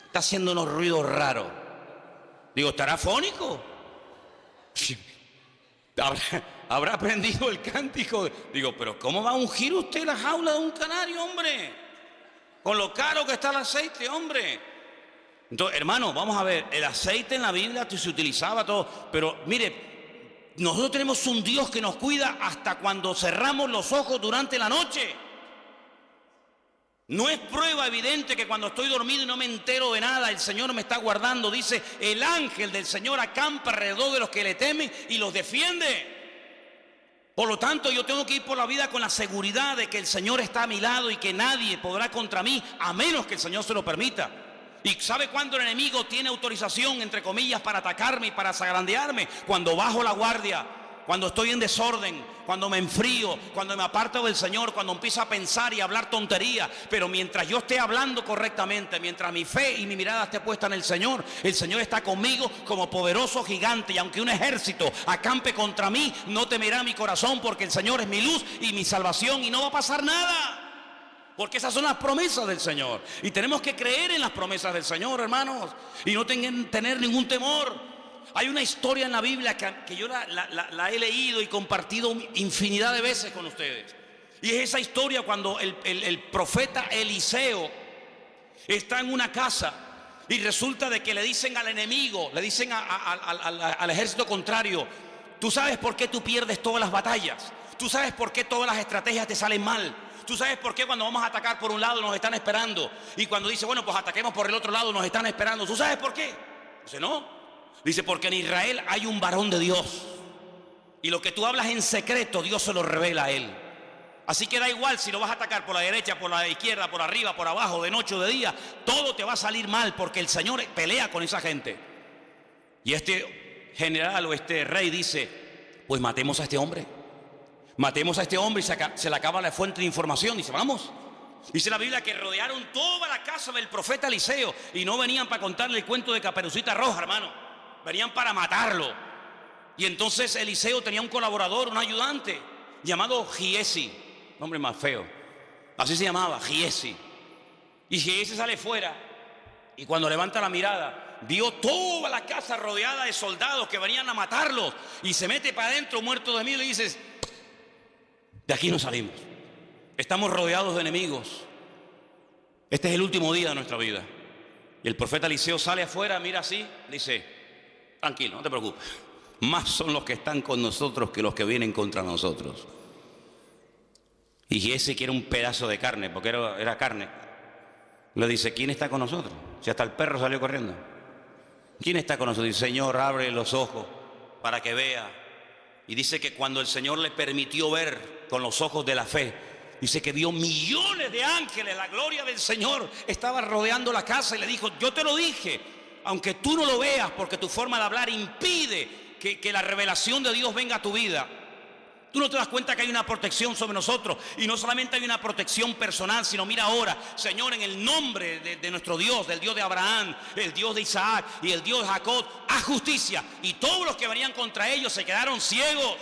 está haciendo unos ruidos raros. Digo, ¿estará afónico? ¿Habrá aprendido el cántico? Digo, ¿pero cómo va a ungir usted la jaula de un canario, hombre? Con lo caro que está el aceite, hombre. Entonces, hermano, vamos a ver, el aceite en la Biblia se utilizaba todo, pero mire, nosotros tenemos un Dios que nos cuida hasta cuando cerramos los ojos durante la noche. No es prueba evidente que cuando estoy dormido y no me entero de nada, el Señor me está guardando. Dice, el ángel del Señor acampa alrededor de los que le temen y los defiende. Por lo tanto, yo tengo que ir por la vida con la seguridad de que el Señor está a mi lado y que nadie podrá contra mí, a menos que el Señor se lo permita. ¿Y sabe cuándo el enemigo tiene autorización, entre comillas, para atacarme y para zarandearme? Cuando bajo la guardia, cuando estoy en desorden, cuando me enfrío, cuando me aparto del Señor, cuando empiezo a pensar y a hablar tonterías. Pero mientras yo esté hablando correctamente, mientras mi fe y mi mirada esté puesta en el Señor está conmigo como poderoso gigante. Y aunque un ejército acampe contra mí, no temerá mi corazón, porque el Señor es mi luz y mi salvación, y no va a pasar nada. Porque esas son las promesas del Señor. Y tenemos que creer en las promesas del Señor, hermanos, y no tener ningún temor. Hay una historia en la Biblia que yo la he leído y compartido infinidad de veces con ustedes. Y es esa historia cuando el profeta Eliseo está en una casa y resulta de que le dicen al enemigo, le dicen al ejército contrario, tú sabes por qué tú pierdes todas las batallas, tú sabes por qué todas las estrategias te salen mal, tú sabes por qué cuando vamos a atacar por un lado nos están esperando, y cuando dice, bueno, pues ataquemos por el otro lado nos están esperando, ¿tú sabes por qué? Dice, no. Dice, porque en Israel hay un varón de Dios, y lo que tú hablas en secreto, Dios se lo revela a él. Así que da igual si lo vas a atacar por la derecha, por la izquierda, por arriba, por abajo, de noche o de día, todo te va a salir mal, porque el Señor pelea con esa gente. Y este general o este rey dice, pues matemos a este hombre. Matemos a este hombre, y se le acaba la fuente de información. Dice, vamos. Dice la Biblia que rodearon toda la casa del profeta Eliseo y no venían para contarle el cuento de Caperucita Roja, hermano. Venían para matarlo. Y entonces Eliseo tenía un colaborador, un ayudante llamado Giesi, nombre más feo, así se llamaba, Giesi. Y Giesi sale fuera y cuando levanta la mirada vio toda la casa rodeada de soldados que venían a matarlos, y se mete para adentro muerto de miedo y dices, de aquí no salimos, estamos rodeados de enemigos, este es el último día de nuestra vida. Y el profeta Eliseo sale afuera, mira así, dice, tranquilo, no te preocupes, más son los que están con nosotros que los que vienen contra nosotros. Y Giesi quiere un pedazo de carne, porque era carne. Le dice, ¿quién está con nosotros? Si hasta el perro salió corriendo. ¿Quién está con nosotros? Dice, Señor, abre los ojos para que vea. Y dice que cuando el Señor le permitió ver con los ojos de la fe, dice que vio millones de ángeles, la gloria del Señor estaba rodeando la casa, y le dijo, yo te lo dije, aunque tú no lo veas, porque tu forma de hablar impide que la revelación de Dios venga a tu vida. Tú no te das cuenta que hay una protección sobre nosotros, y no solamente hay una protección personal, sino mira ahora, Señor, en el nombre de nuestro Dios, del Dios de Abraham, el Dios de Isaac y el Dios de Jacob, haz justicia. Y todos los que venían contra ellos se quedaron ciegos.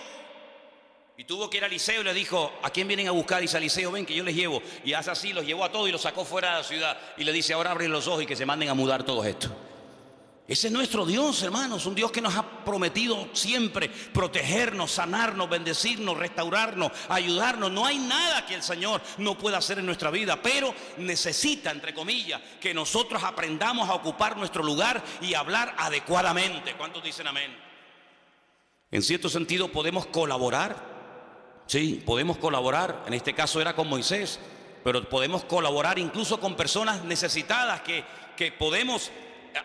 Y tuvo que ir a Eliseo y le dijo, ¿a quién vienen a buscar? Y dice Eliseo, ven que yo les llevo. Y hace así, los llevó a todos y los sacó fuera de la ciudad. Y le dice, ahora abren los ojos y que se manden a mudar todos estos. Ese es nuestro Dios, hermanos, un Dios que nos ha prometido siempre protegernos, sanarnos, bendecirnos, restaurarnos, ayudarnos. No hay nada que el Señor no pueda hacer en nuestra vida, pero necesita, entre comillas, que nosotros aprendamos a ocupar nuestro lugar y hablar adecuadamente. ¿Cuántos dicen amén? En cierto sentido podemos colaborar, sí, podemos colaborar. En este caso era con Moisés, pero podemos colaborar incluso con personas necesitadas que podemos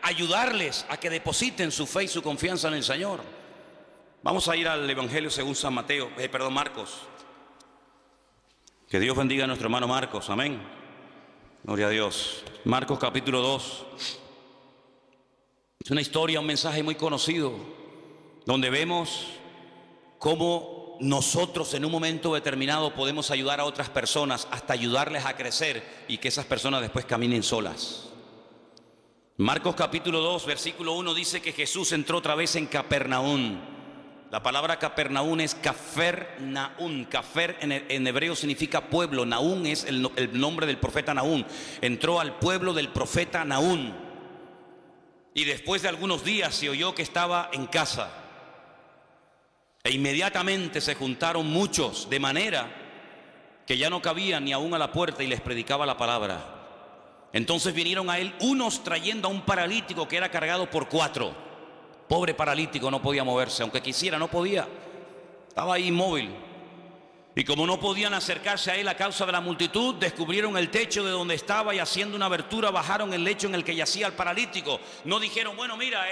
ayudarles a que depositen su fe y su confianza en el Señor. Vamos a ir al Evangelio según San Marcos. Que Dios bendiga a nuestro hermano Marcos, amén. Gloria a Dios. Marcos capítulo 2. Es una historia, un mensaje muy conocido, donde vemos cómo nosotros en un momento determinado podemos ayudar a otras personas, hasta ayudarles a crecer y que esas personas después caminen solas. Marcos capítulo 2, versículo 1 dice que Jesús entró otra vez en Capernaum. La palabra Capernaum es Cafernaum. Cafer en hebreo significa pueblo. Naún es el nombre del profeta Nahum. Entró al pueblo del profeta Nahum. Y después de algunos días se oyó que estaba en casa. E inmediatamente se juntaron muchos, de manera que ya no cabían ni aún a la puerta, y les predicaba la palabra. Entonces vinieron a él unos trayendo a un paralítico que era cargado por 4. Pobre paralítico, no podía moverse, aunque quisiera, no podía. Estaba ahí inmóvil. Y como no podían acercarse a él a causa de la multitud, descubrieron el techo de donde estaba y haciendo una abertura bajaron el lecho en el que yacía el paralítico. No dijeron, bueno, mira,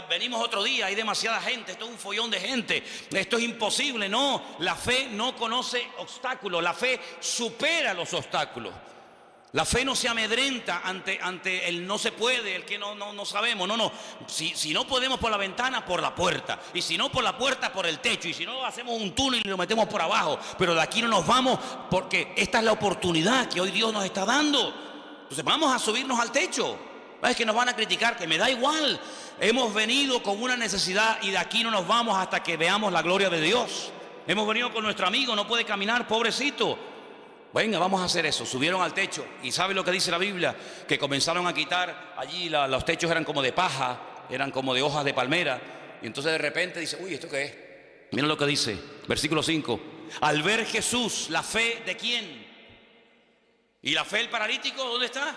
venimos otro día, hay demasiada gente, esto es un follón de gente, esto es imposible. No, la fe no conoce obstáculos, la fe supera los obstáculos. La fe no se amedrenta ante el no se puede, el que no sabemos. No. Si no podemos por la ventana, por la puerta. Y si no por la puerta, por el techo. Y si no, hacemos un túnel y lo metemos por abajo. Pero de aquí no nos vamos, porque esta es la oportunidad que hoy Dios nos está dando. Entonces vamos a subirnos al techo. Es que nos van a criticar, que me da igual. Hemos venido con una necesidad y de aquí no nos vamos hasta que veamos la gloria de Dios. Hemos venido con nuestro amigo, no puede caminar, pobrecito. Venga, vamos a hacer eso. Subieron al techo y ¿sabe lo que dice la Biblia? Que comenzaron a quitar allí, los techos eran como de paja, eran como de hojas de palmera. Y entonces de repente dice, uy, ¿esto qué es? Miren lo que dice, versículo 5. Al ver Jesús, la fe ¿de quién? ¿Y la fe del paralítico dónde está?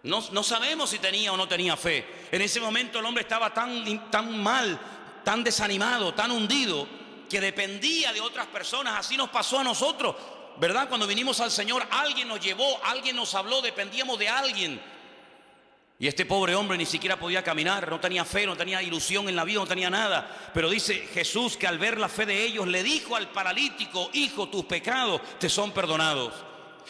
No sabemos si tenía o no tenía fe. En ese momento el hombre estaba tan mal, tan desanimado, tan hundido, que dependía de otras personas. Así nos pasó a nosotros, ¿verdad? Cuando vinimos al Señor, alguien nos llevó, alguien nos habló, dependíamos de alguien. Y este pobre hombre ni siquiera podía caminar, no tenía fe, no tenía ilusión en la vida, no tenía nada. Pero dice Jesús que al ver la fe de ellos, le dijo al paralítico, hijo, tus pecados te son perdonados.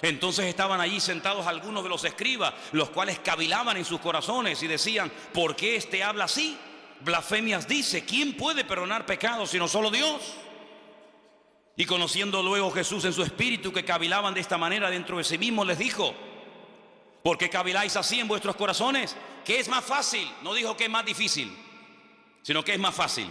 Entonces estaban allí sentados algunos de los escribas, los cuales cavilaban en sus corazones y decían, ¿por qué este habla así? Blasfemias dice, ¿quién puede perdonar pecados sino solo Dios? Y conociendo luego Jesús en su espíritu que cavilaban de esta manera dentro de sí mismos, les dijo, ¿por qué caviláis así en vuestros corazones? ¿Qué es más fácil? No dijo que es más difícil, sino que es más fácil.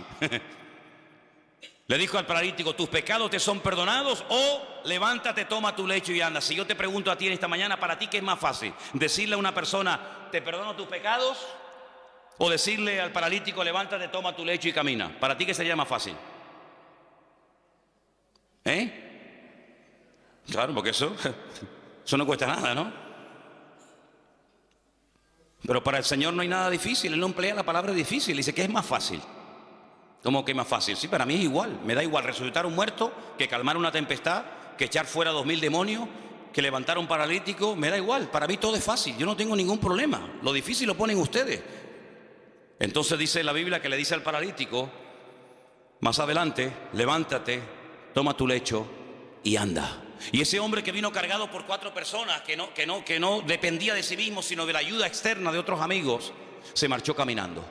Le dijo al paralítico, ¿tus pecados te son perdonados? O levántate, toma tu lecho y anda. Si yo te pregunto a ti en esta mañana, ¿para ti qué es más fácil? ¿Decirle a una persona, te perdono tus pecados? ¿O decirle al paralítico, levántate, toma tu lecho y camina? ¿Para ti qué sería más fácil? Claro, porque eso no cuesta nada, ¿no? Pero para el Señor no hay nada difícil. Él no emplea la palabra difícil. Dice que es más fácil. ¿Cómo que es más fácil? Sí, para mí es igual. Me da igual resucitar un muerto, que calmar una tempestad, que echar fuera 2000 demonios, que levantar a un paralítico. Me da igual. Para mí todo es fácil. Yo no tengo ningún problema. Lo difícil lo ponen ustedes. Entonces dice la Biblia que le dice al paralítico, más adelante, levántate, toma tu lecho y anda. Y ese hombre que vino cargado por 4 personas, que no dependía de sí mismo, sino de la ayuda externa de otros amigos, se marchó caminando.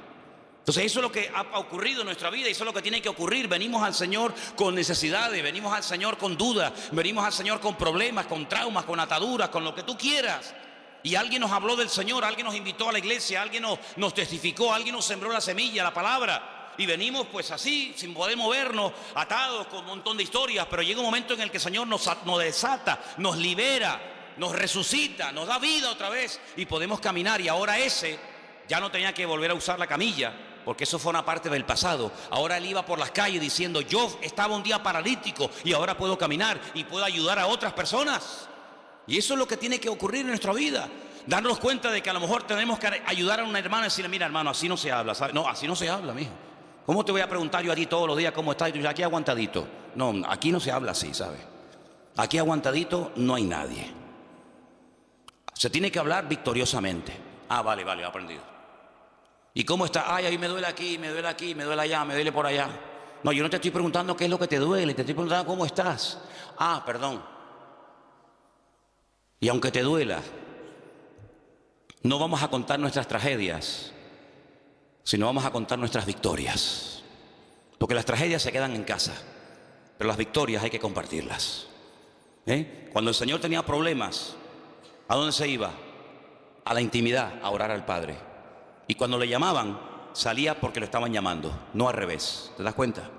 Entonces eso es lo que ha ocurrido en nuestra vida y eso es lo que tiene que ocurrir. Venimos al Señor con necesidades, venimos al Señor con dudas, venimos al Señor con problemas, con traumas, con ataduras, con lo que tú quieras. Y alguien nos habló del Señor, alguien nos invitó a la iglesia, alguien nos testificó, alguien nos sembró la semilla, la palabra. Y venimos pues así, sin poder movernos, atados con un montón de historias. Pero llega un momento en el que el Señor nos desata, nos libera, nos resucita, nos da vida otra vez y podemos caminar. Y ahora ese ya no tenía que volver a usar la camilla, porque eso fue una parte del pasado. Ahora él iba por las calles diciendo, yo estaba un día paralítico y ahora puedo caminar y puedo ayudar a otras personas. Y eso es lo que tiene que ocurrir en nuestra vida. Darnos cuenta de que a lo mejor tenemos que ayudar a una hermana y decirle, mira hermano, así no se habla, ¿sabes? No, así no se habla, mijo. ¿Cómo te voy a preguntar yo a ti todos los días cómo estás? Y tú dices, aquí aguantadito. No, aquí no se habla así, ¿sabes? Aquí aguantadito no hay nadie. Se tiene que hablar victoriosamente. Ah, vale, aprendido. ¿Y cómo está? Ay, a mí me duele aquí, me duele aquí, me duele allá, me duele por allá. No, yo no te estoy preguntando qué es lo que te duele, te estoy preguntando cómo estás. Ah, perdón. Y aunque te duela, no vamos a contar nuestras tragedias. sino vamos a contar nuestras victorias. Porque las tragedias se quedan en casa, pero las victorias hay que compartirlas. Cuando el Señor tenía problemas, ¿a dónde se iba? A la intimidad, a orar al Padre. Y cuando le llamaban, salía porque lo estaban llamando, no al revés. ¿Te das cuenta?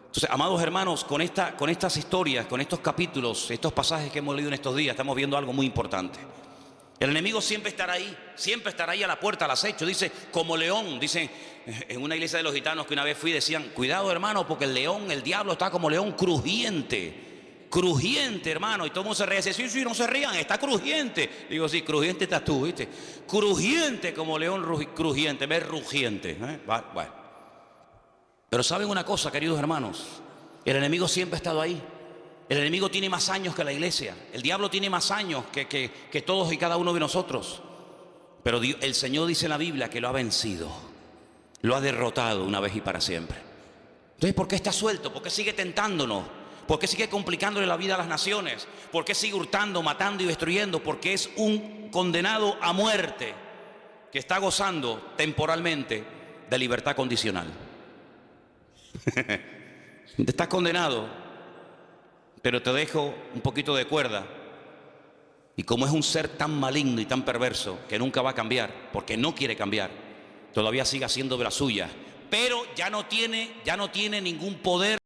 Entonces, amados hermanos, con estas historias, con estos capítulos, estos pasajes que hemos leído en estos días, estamos viendo algo muy importante. El enemigo siempre estará ahí a la puerta, al acecho. Dice, como león. Dicen en una iglesia de los gitanos que una vez fui, decían, cuidado hermano, porque el león, el diablo está como león crujiente. Crujiente, hermano. Y todo el mundo se ríe. Dice, sí, no se rían, está crujiente. Digo, sí, crujiente estás tú, ¿viste? Crujiente como león crujiente, ves rugiente. Bueno. Pero ¿saben una cosa, queridos hermanos? El enemigo siempre ha estado ahí. El enemigo tiene más años que la iglesia. El diablo tiene más años que todos y cada uno de nosotros. Pero el Señor dice en la Biblia que lo ha vencido. Lo ha derrotado una vez y para siempre. Entonces, ¿por qué está suelto? ¿Por qué sigue tentándonos? ¿Por qué sigue complicándole la vida a las naciones? ¿Por qué sigue hurtando, matando y destruyendo? Porque es un condenado a muerte que está gozando temporalmente de libertad condicional. Estás condenado, pero te dejo un poquito de cuerda. Y como es un ser tan maligno y tan perverso que nunca va a cambiar, porque no quiere cambiar, todavía sigue haciendo de la suya, pero ya no tiene ningún poder